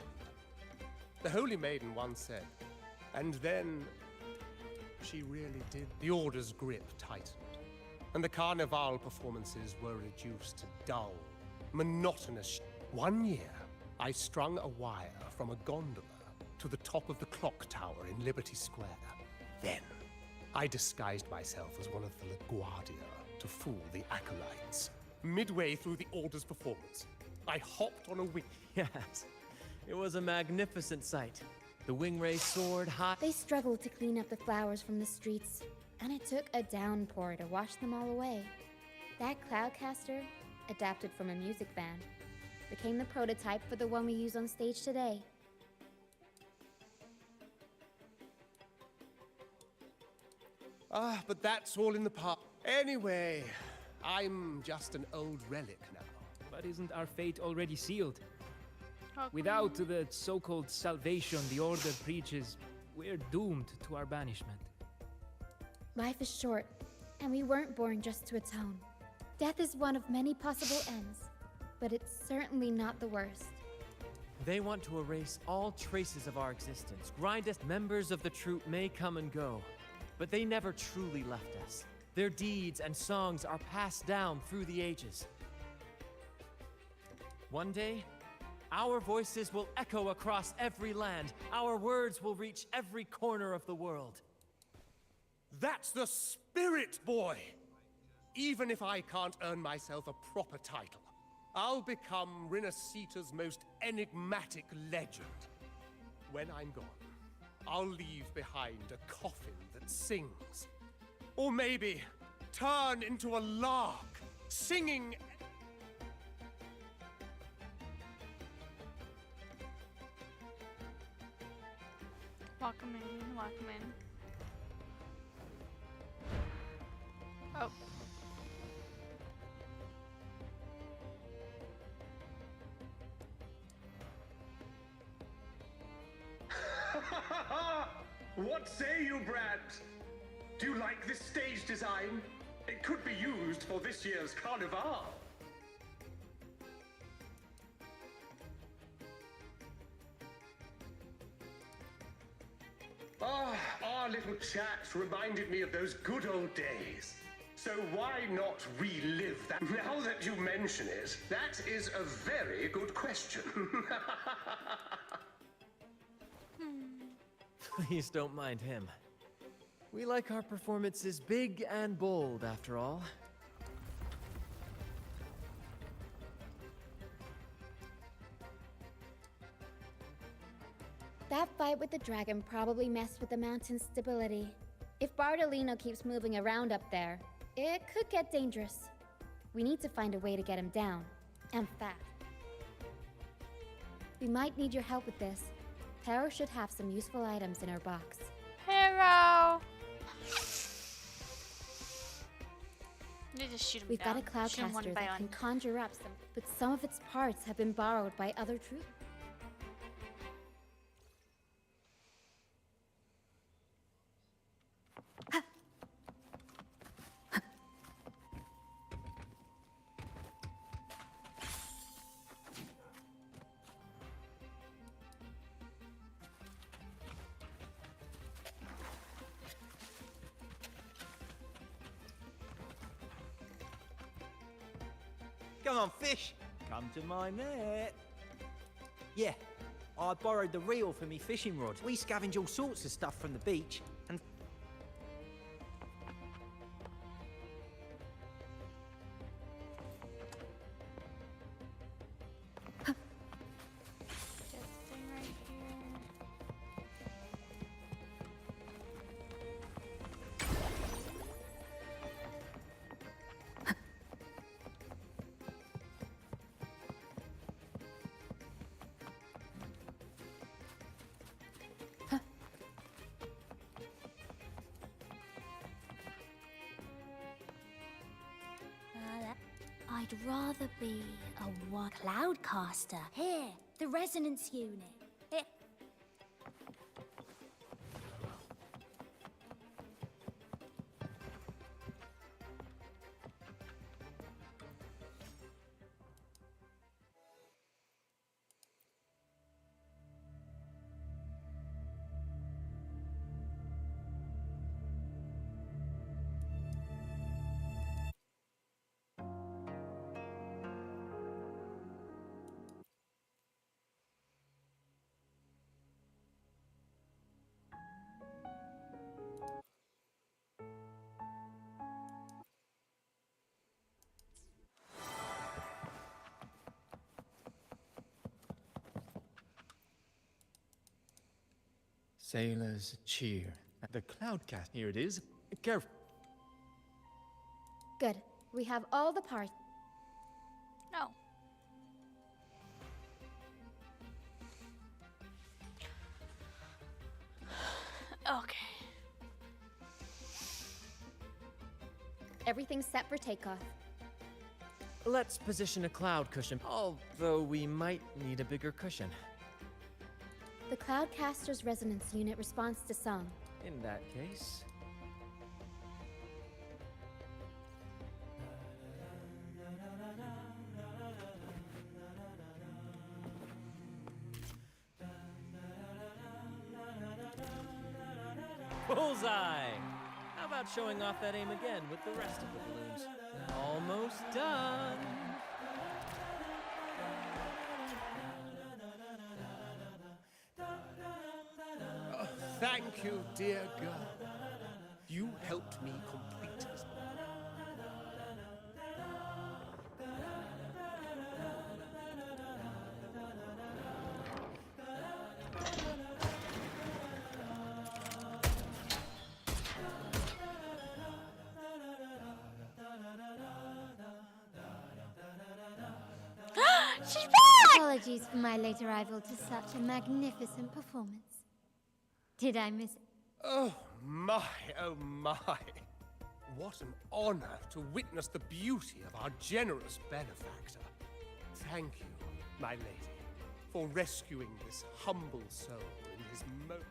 The Holy Maiden once said, and then she really did. The Order's grip tightened, and the Carnival performances were reduced to dull, monotonous. One year, I strung a wire from a gondola to the top of the clock tower in Liberty Square. Then, I disguised myself as one of the LaGuardia to fool the acolytes. Midway through the Order's performance, I hopped on a wing. Yes, it was a magnificent sight. The Wingray soared high. They struggled to clean up the flowers from the streets, and it took a downpour to wash them all away. That Cloudcaster, adapted from a music band, became the prototype for the one we use on stage today. Ah, but that's all in the past. Anyway, I'm just an old relic now. But isn't our fate already sealed? Oh, Without the so-called salvation the Order preaches, we're doomed to our banishment. Life is short, and we weren't born just to atone. Death is one of many possible ends, but it's certainly not the worst. They want to erase all traces of our existence. Grindest members of the troupe may come and go, but they never truly left us. Their deeds and songs are passed down through the ages. One day, our voices will echo across every land. Our words will reach every corner of the world. That's the spirit, boy! Even if I can't earn myself a proper title, I'll become Rinasita's most enigmatic legend. When I'm gone, I'll leave behind a coffin that sings. Or maybe turn into a lark, singing. Welcome in, welcome in. Oh. What say you, Brad? Do you like this stage design? It could be used for this year's carnival. Ah, our little chat reminded me of those good old days. So why not relive that? Now that you mention it, that is a very good question. Please don't mind him. We like our performances big and bold, after all. That fight with the dragon probably messed with the mountain's stability. If Bardolino keeps moving around up there, it could get dangerous. We need to find a way to get him down, and fast. We might need your help with this. Pero should have some useful items in her box. Pero! Need to shoot him We've down. got a Cloudcaster that can conjure up some, but some of its parts have been borrowed by other troops. Come on, fish. Come to my net. Yeah, I borrowed the reel for me fishing rod. We scavenge all sorts of stuff from the beach, and I'd rather be a cloudcaster. Here, the resonance unit. Here. Sailors cheer. The Cloudcast, here it is. Careful. Good. We have all the parts. No. Okay. Everything's set for takeoff. Let's position a cloud cushion, although we might need a bigger cushion. The Cloudcaster's resonance unit responds to song. In that case... Bullseye! How about showing off that aim again with the rest of the balloons? Almost done! Thank you, dear girl. You helped me complete this. She's back! Apologies for my late arrival to such a magnificent performance. Did I miss it? Oh my, oh my. What an honor to witness the beauty of our generous benefactor. Thank you, my lady, for rescuing this humble soul in his most...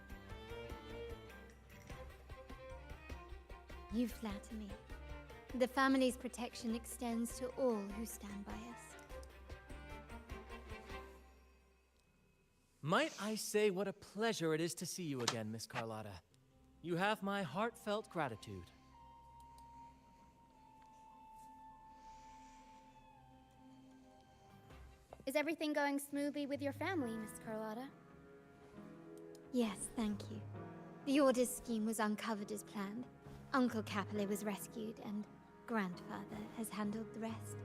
You flatter me. The family's protection extends to all who stand by us. Might I say what a pleasure it is to see you again, Miss Carlotta. You have my heartfelt gratitude. Is everything going smoothly with your family, Miss Carlotta? Yes, thank you. The Order's scheme was uncovered as planned. Uncle Capulet was rescued, and Grandfather has handled the rest.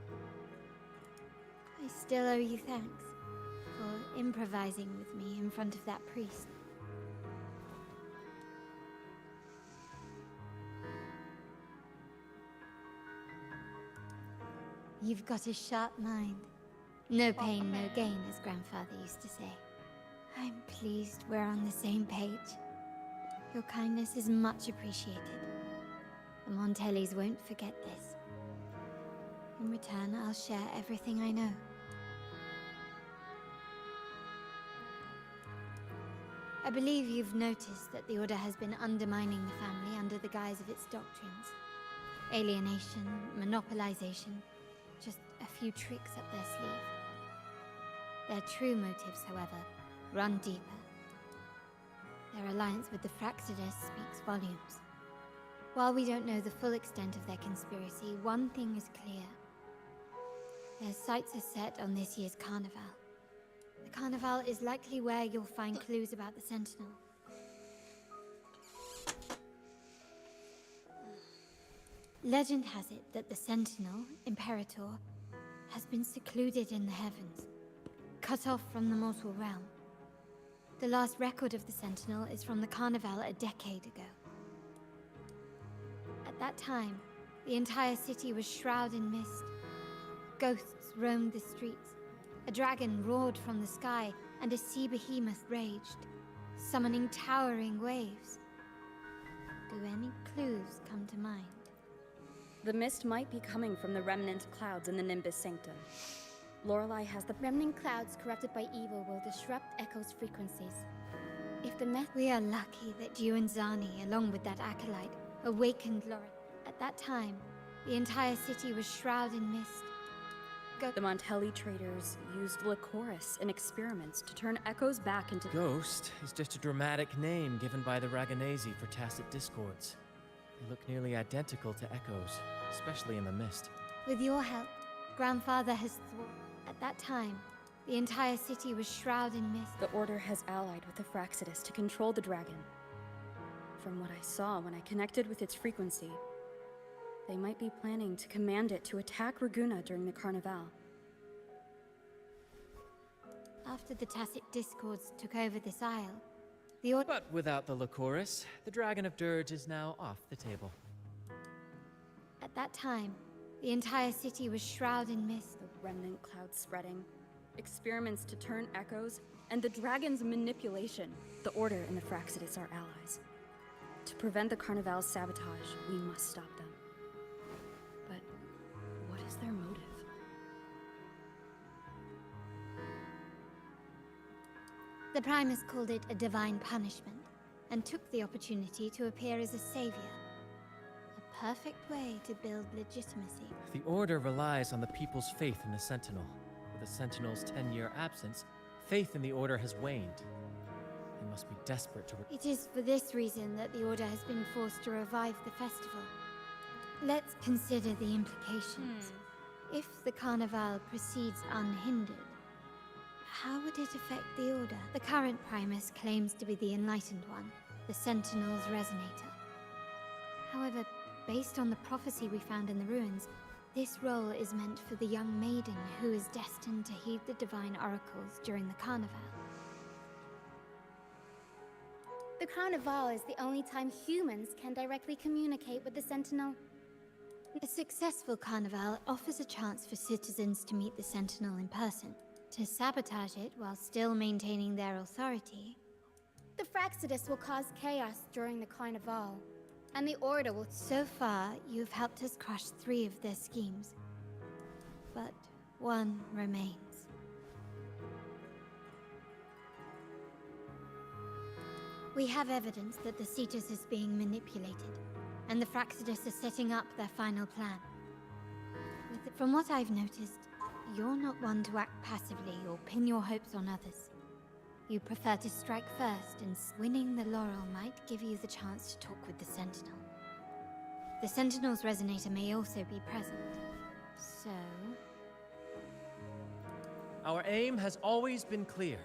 I still owe you thanks for improvising with me in front of that priest. You've got a sharp mind. No pain, no gain, as Grandfather used to say. I'm pleased we're on the same page. Your kindness is much appreciated. The Montellis won't forget this. In return, I'll share everything I know. I believe you've noticed that the Order has been undermining the family under the guise of its doctrines. Alienation, monopolization, just a few tricks up their sleeve. Their true motives, however, run deeper. Their alliance with the Fraxidus speaks volumes. While we don't know the full extent of their conspiracy, one thing is clear. Their sights are set on this year's carnival. The carnival is likely where you'll find clues about the Sentinel. Legend has it that the Sentinel, Imperator, has been secluded in the heavens, cut off from the mortal realm. The last record of the Sentinel is from the carnival a decade ago. At that time, the entire city was shrouded in mist. Ghosts roamed the streets. A dragon roared from the sky, and a sea behemoth raged, summoning towering waves. Do any clues come to mind? The mist might be coming from the remnant clouds in the Nimbus Sanctum. Lorelei has the remnant clouds corrupted by evil will disrupt Echo's frequencies. If the We are lucky that you and Zani, along with that acolyte, awakened Lorelei. At that time, the entire city was shrouded in mist. The Montelli traders used Lycoris in experiments to turn Echoes back into... Ghost is just a dramatic name given by the Raganesi for tacit discords. They look nearly identical to Echoes, especially in the mist. With your help, Grandfather has thwarted. At that time, the entire city was shrouded in mist. The Order has allied with the Fraxidus to control the dragon. From what I saw when I connected with its frequency, they might be planning to command it to attack Raguna during the Carnival. After the Tacit Discords took over this isle, the Order... But without the Lycoris, the Dragon of Dirge is now off the table. At that time, The entire city was shrouded in mist. The remnant cloud spreading, experiments to turn echoes, and the dragon's manipulation. The Order and the Fraxidus are allies. To prevent the Carnival's sabotage, we must stop them. But what is their motive? The Primus called it a divine punishment, and took the opportunity to appear as a savior. A perfect way to build legitimacy. The Order relies on the people's faith in the Sentinel. With the Sentinel's 10-year absence, faith in the Order has waned. They must be desperate to... It is for this reason that the Order has been forced to revive the festival. Let's consider the implications. If the Carnival proceeds unhindered, how would it affect the Order? The current Primus claims to be the Enlightened One, the Sentinel's Resonator. However, based on the prophecy we found in the ruins, this role is meant for the young maiden who is destined to heed the divine oracles during the Carnival. The Carnival is the only time humans can directly communicate with the Sentinel. A successful Carnival offers a chance for citizens to meet the Sentinel in person. To sabotage it while still maintaining their authority. The Fraxidus will cause chaos during the Carnival, and the Order will... So far, you've helped us crush 3 of their schemes. But one remains. We have evidence that the Cetus is being manipulated, and the Fraxidus are setting up their final plan. From what I've noticed, you're not one to act passively or pin your hopes on others. You prefer to strike first, and winning the laurel might give you the chance to talk with the Sentinel. The Sentinel's Resonator may also be present. So... Our aim has always been clear.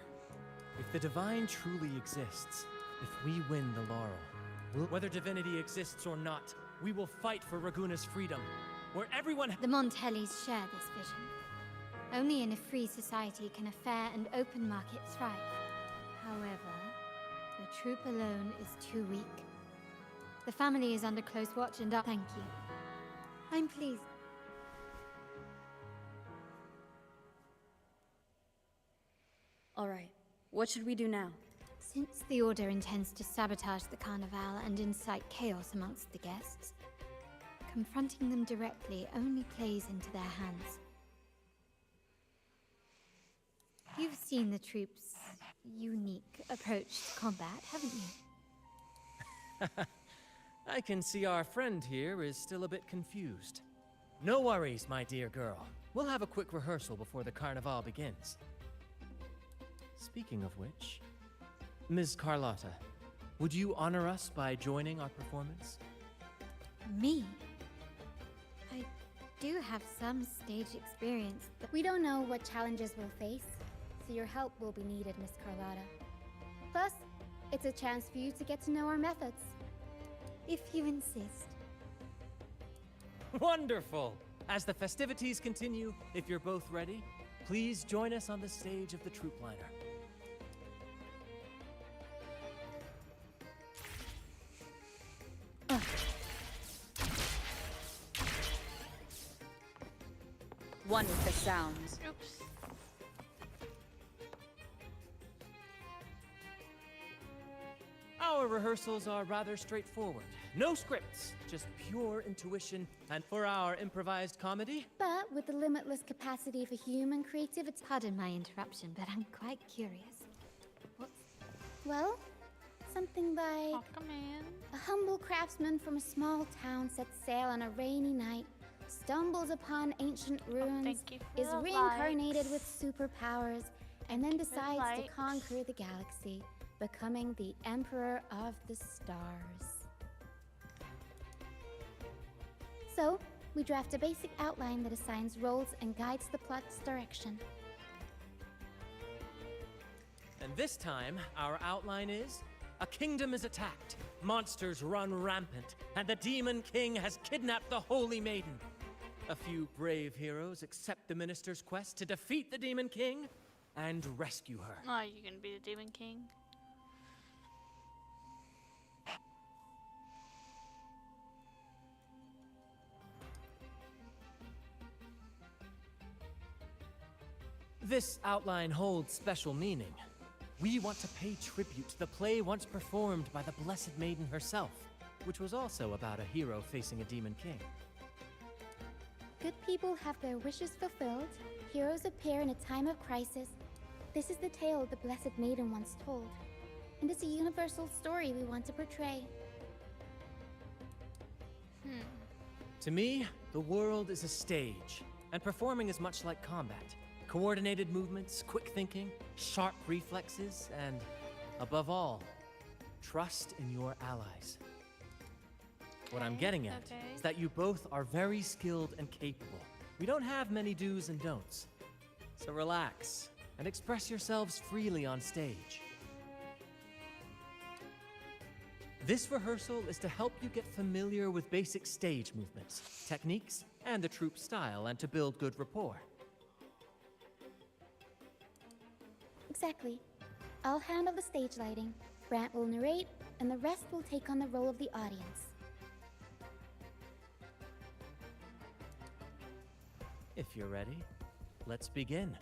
If the Divine truly exists, if we win the laurel, whether divinity exists or not, we will fight for Raguna's freedom, where everyone... The Montellis share this vision. Only in a free society can a fair and open market thrive. However, the troop alone is too weak. The family is under close watch and thank you. I'm pleased. All right, what should we do now? Since the Order intends to sabotage the Carnival and incite chaos amongst the guests, confronting them directly only plays into their hands. You've seen the troops' unique approach to combat, haven't you? I can see our friend here is still a bit confused. No worries, my dear girl. We'll have a quick rehearsal before the Carnival begins. Speaking of which, Ms. Carlotta, would you honor us by joining our performance? Me? I do have some stage experience. We don't know what challenges we'll face, so your help will be needed, Miss Carlotta. Plus, it's a chance for you to get to know our methods. If you insist. Wonderful! As the festivities continue, if you're both ready, please join us on the stage of the troop liner. One with the sounds. Oops. Our rehearsals are rather straightforward. No scripts, just pure intuition. And for our improvised comedy... But with the limitless capacity for human creativity... Pardon my interruption, but I'm quite curious. What's... Well, something like... Oh, come in. A humble craftsman from a small town sets sail on a rainy night, stumbles upon ancient ruins, is reincarnated with superpowers, and then decides to conquer the galaxy, becoming the Emperor of the Stars. So, we draft a basic outline that assigns roles and guides the plot's direction. And this time, our outline is... A kingdom is attacked, monsters run rampant, and the Demon King has kidnapped the Holy Maiden. A few brave heroes accept the Minister's quest to defeat the Demon King and rescue her. Oh, you gonna be the Demon King? This outline holds special meaning. We want to pay tribute to the play once performed by the Blessed Maiden herself, which was also about a hero facing a demon king. Good people have their wishes fulfilled, heroes appear in a time of crisis. This is the tale the Blessed Maiden once told, and it's a universal story we want to portray. To me, the world is a stage, and performing is much like combat. Coordinated movements, quick thinking, sharp reflexes, and, above all, trust in your allies. What I'm getting at is that you both are very skilled and capable. We don't have many do's and don'ts. So relax and express yourselves freely on stage. This rehearsal is to help you get familiar with basic stage movements, techniques, and the troupe style, and to build good rapport. Exactly. I'll handle the stage lighting, Brant will narrate, and the rest will take on the role of the audience. If you're ready, let's begin.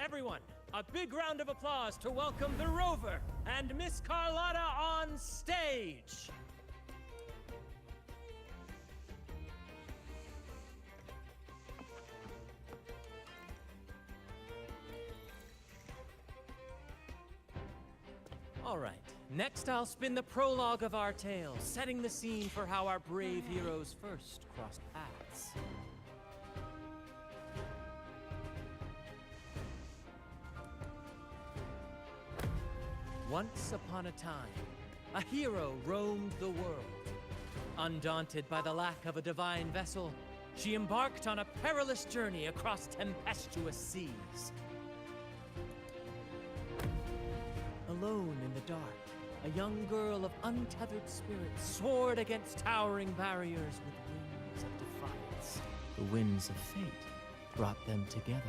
Everyone, a big round of applause to welcome the Rover and Miss Carlotta on stage! All right, next I'll spin the prologue of our tale, setting the scene for how our brave heroes first crossed paths. Once upon a time, a hero roamed the world. Undaunted by the lack of a divine vessel, she embarked on a perilous journey across tempestuous seas. Alone in the dark, a young girl of untethered spirit soared against towering barriers with wings of defiance. The winds of fate brought them together.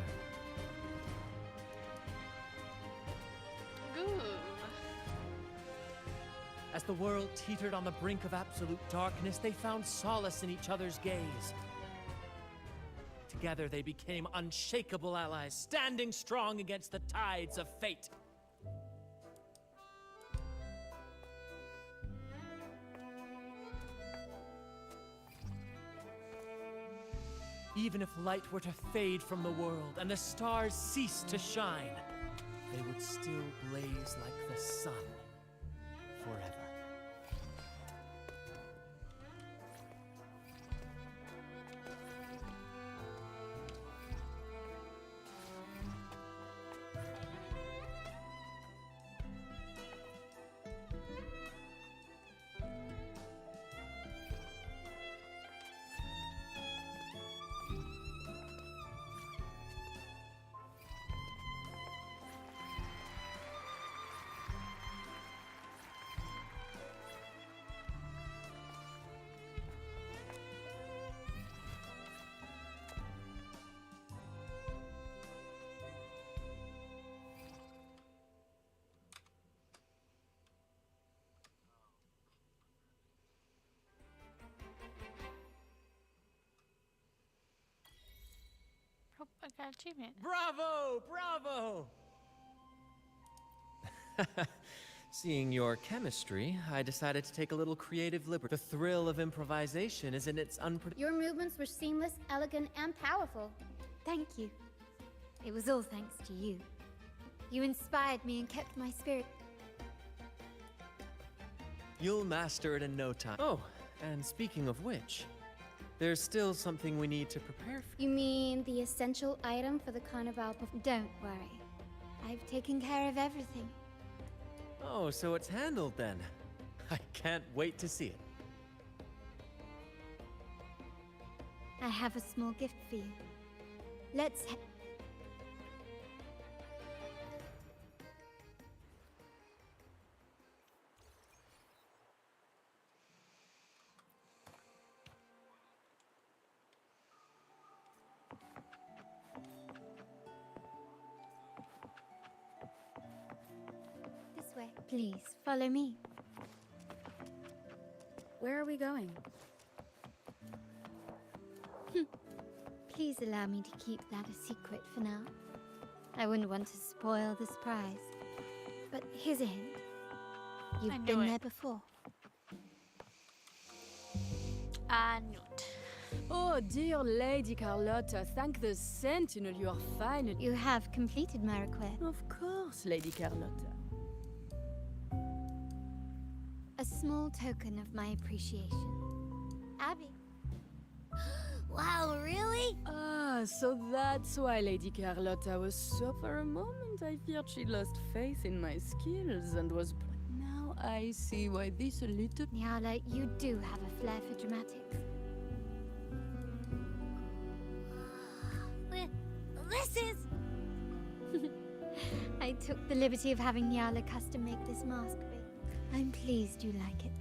As the world teetered on the brink of absolute darkness, they found solace in each other's gaze. Together they became unshakable allies, standing strong against the tides of fate. Even if light were to fade from the world and the stars cease to shine, they would still blaze like the sun forever. Oh, I got achievement. Bravo! Bravo! Seeing your chemistry, I decided to take a little creative liberty. The thrill of improvisation is in its Your movements were seamless, elegant, and powerful. Thank you. It was all thanks to you. You inspired me and kept my spirit. You'll master it in no time. Oh, and speaking of which, there's still something we need to prepare for. You mean the essential item for the Carnival Don't worry. I've taken care of everything. Oh, so it's handled then. I can't wait to see it. I have a small gift for you. Let's This way. Please, follow me. Where are we going? Please allow me to keep that a secret for now. I wouldn't want to spoil the surprise. But here's a hint. I You've knew been it. there before. I knew it. Oh, dear Lady Carlotta, thank the Sentinel you are finally... You have completed my request. Of course, Lady Carlotta. A small token of my appreciation. Abby. Wow, really? Ah, so that's why Lady Carlotta was so... For a moment, I feared she lost faith in my skills and was... Now I see why this little... Nyala, you do have a flair for dramatics. This is... I took the liberty of having Nyala custom make this mask, but I'm pleased you like it.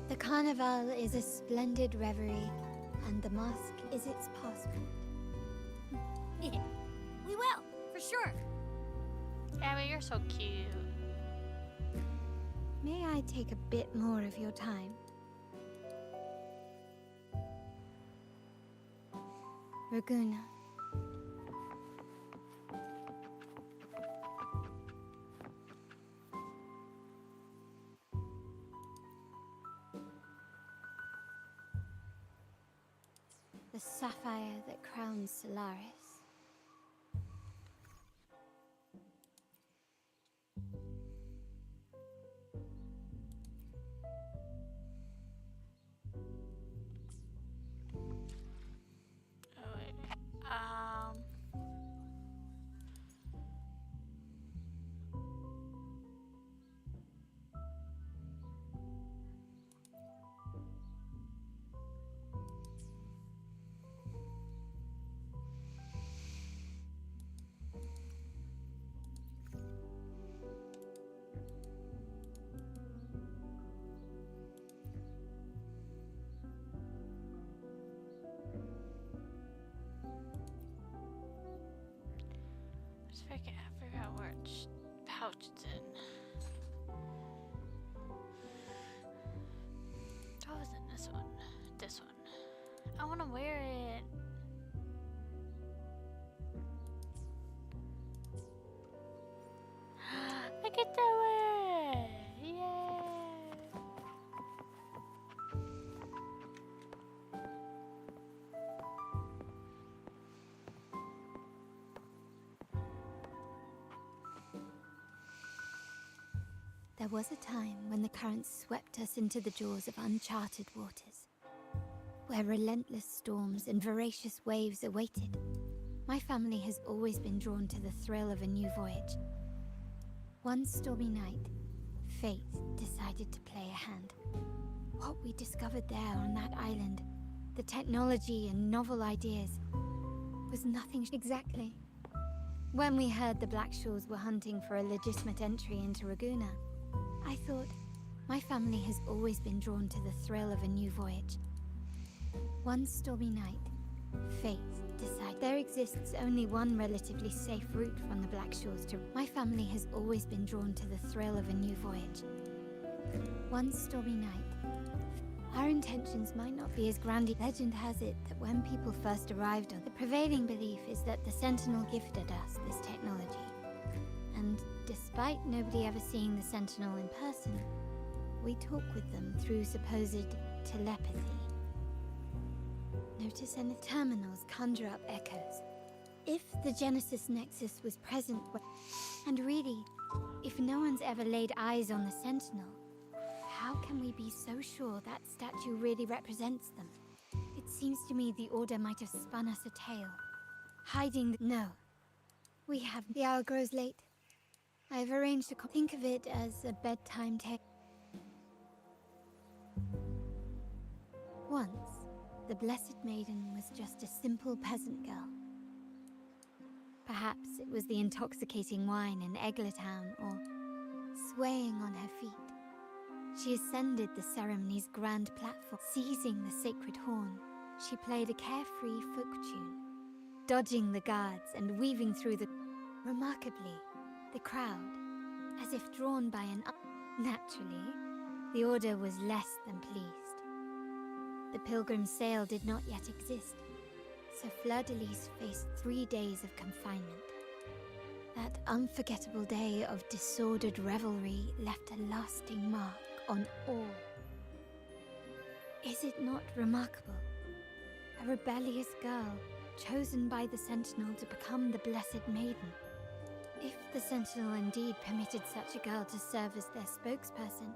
The Carnival is a splendid reverie, and the mask is its passport. We will, for sure. Abby, you're so cute. May I take a bit more of your time? Raguna. The sapphire that crowns Solaris. Oh, wait. I forgot which pouch it's in. Oh, it's in this one. This one. I want to wear it. I get to wear it! Yay! There was a time when the currents swept us into the jaws of uncharted waters, where relentless storms and voracious waves awaited. My family has always been drawn to the thrill of a new voyage. One stormy night, fate decided to play a hand. What we discovered there on that island, the technology and novel ideas, was nothing exactly. When we heard the Blackshaws were hunting for a legitimate entry into Raguna, I thought, my family has always been drawn to the thrill of a new voyage. One stormy night, fate decided there exists only one relatively safe route from the Blackshaws to... My family has always been drawn to the thrill of a new voyage. One stormy night, our intentions might not be as grand. Legend has it that when people first arrived on... The prevailing belief is that the Sentinel gifted us this technology. And despite nobody ever seeing the Sentinel in person, we talk with them through supposed telepathy. Notice any terminals conjure up echoes. If the Genesis Nexus was present, and really, if no one's ever laid eyes on the Sentinel, how can we be so sure that statue really represents them? It seems to me the Order might have spun us a tale, hiding the... No. We have... The hour grows late. I've arranged to think of it as a bedtime tale. Once, the Blessed Maiden was just a simple peasant girl. Perhaps it was the intoxicating wine in Eglatown, or swaying on her feet. She ascended the ceremony's grand platform, seizing the sacred horn. She played a carefree folk tune, dodging the guards and weaving through the... Remarkably, the crowd, as if drawn by an... Naturally, the Order was less than pleased. The Pilgrim's Sail did not yet exist, so Fleur-de-Lis faced 3 days of confinement. That unforgettable day of disordered revelry left a lasting mark on all. Is it not remarkable? A rebellious girl, chosen by the Sentinel to become the Blessed Maiden. If the Sentinel indeed permitted such a girl to serve as their spokesperson,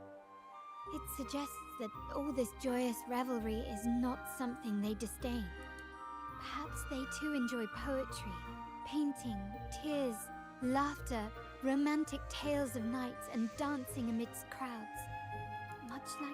it suggests that all this joyous revelry is not something they disdain. Perhaps they too enjoy poetry, painting, tears, laughter, romantic tales of knights, and dancing amidst crowds. Much like...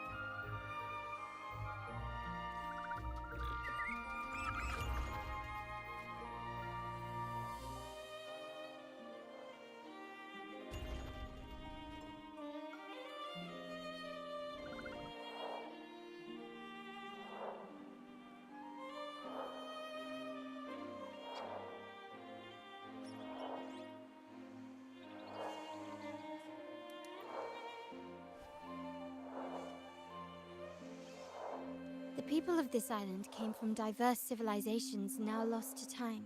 The people of this island came from diverse civilizations now lost to time.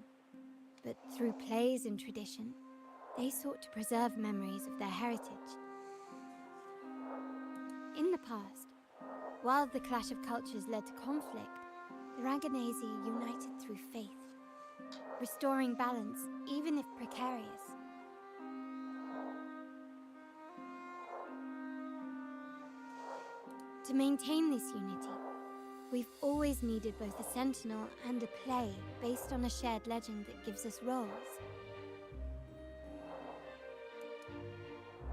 But through plays and tradition, they sought to preserve memories of their heritage. In the past, while the clash of cultures led to conflict, the Raganazi united through faith, restoring balance even if precarious. To maintain this unity, we've always needed both a sentinel and a play based on a shared legend that gives us roles.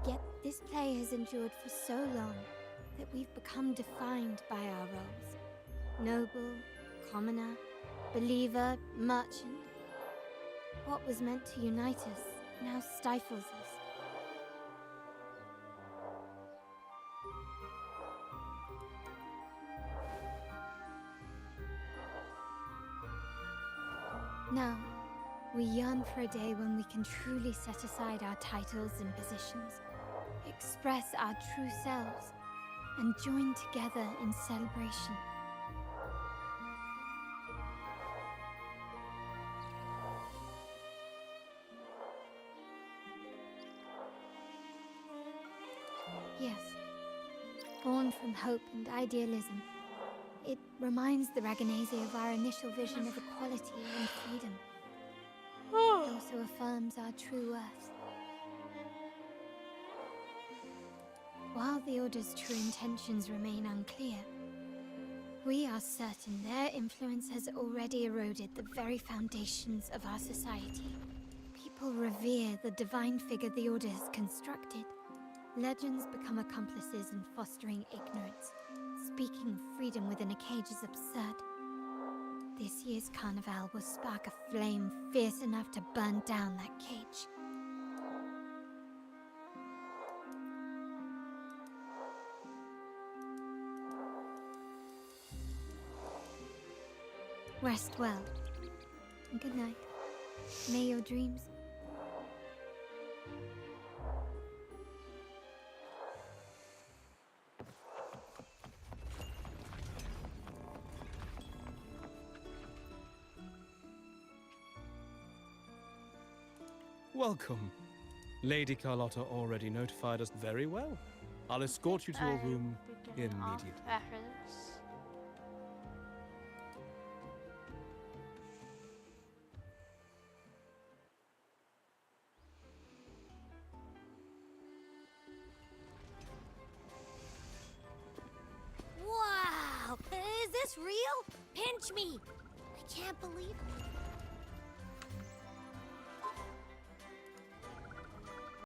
Yet this play has endured for so long that we've become defined by our roles. Noble, commoner, believer, merchant. What was meant to unite us now stifles us. Now, we yearn for a day when we can truly set aside our titles and positions, express our true selves, and join together in celebration. Yes, born from hope and idealism, it reminds the Raganazi of our initial vision of equality and freedom. It also affirms our true worth. While the Order's true intentions remain unclear, we are certain their influence has already eroded the very foundations of our society. People revere the divine figure the Order has constructed. Legends become accomplices in fostering ignorance. Speaking of freedom within a cage is absurd. This year's carnival will spark a flame fierce enough to burn down that cage. Rest well. And good night. May your dreams... Welcome. Lady Carlotta already notified us very well. I'll escort you to your room immediately. After this. Wow! Is this real? Pinch me! I can't believe it.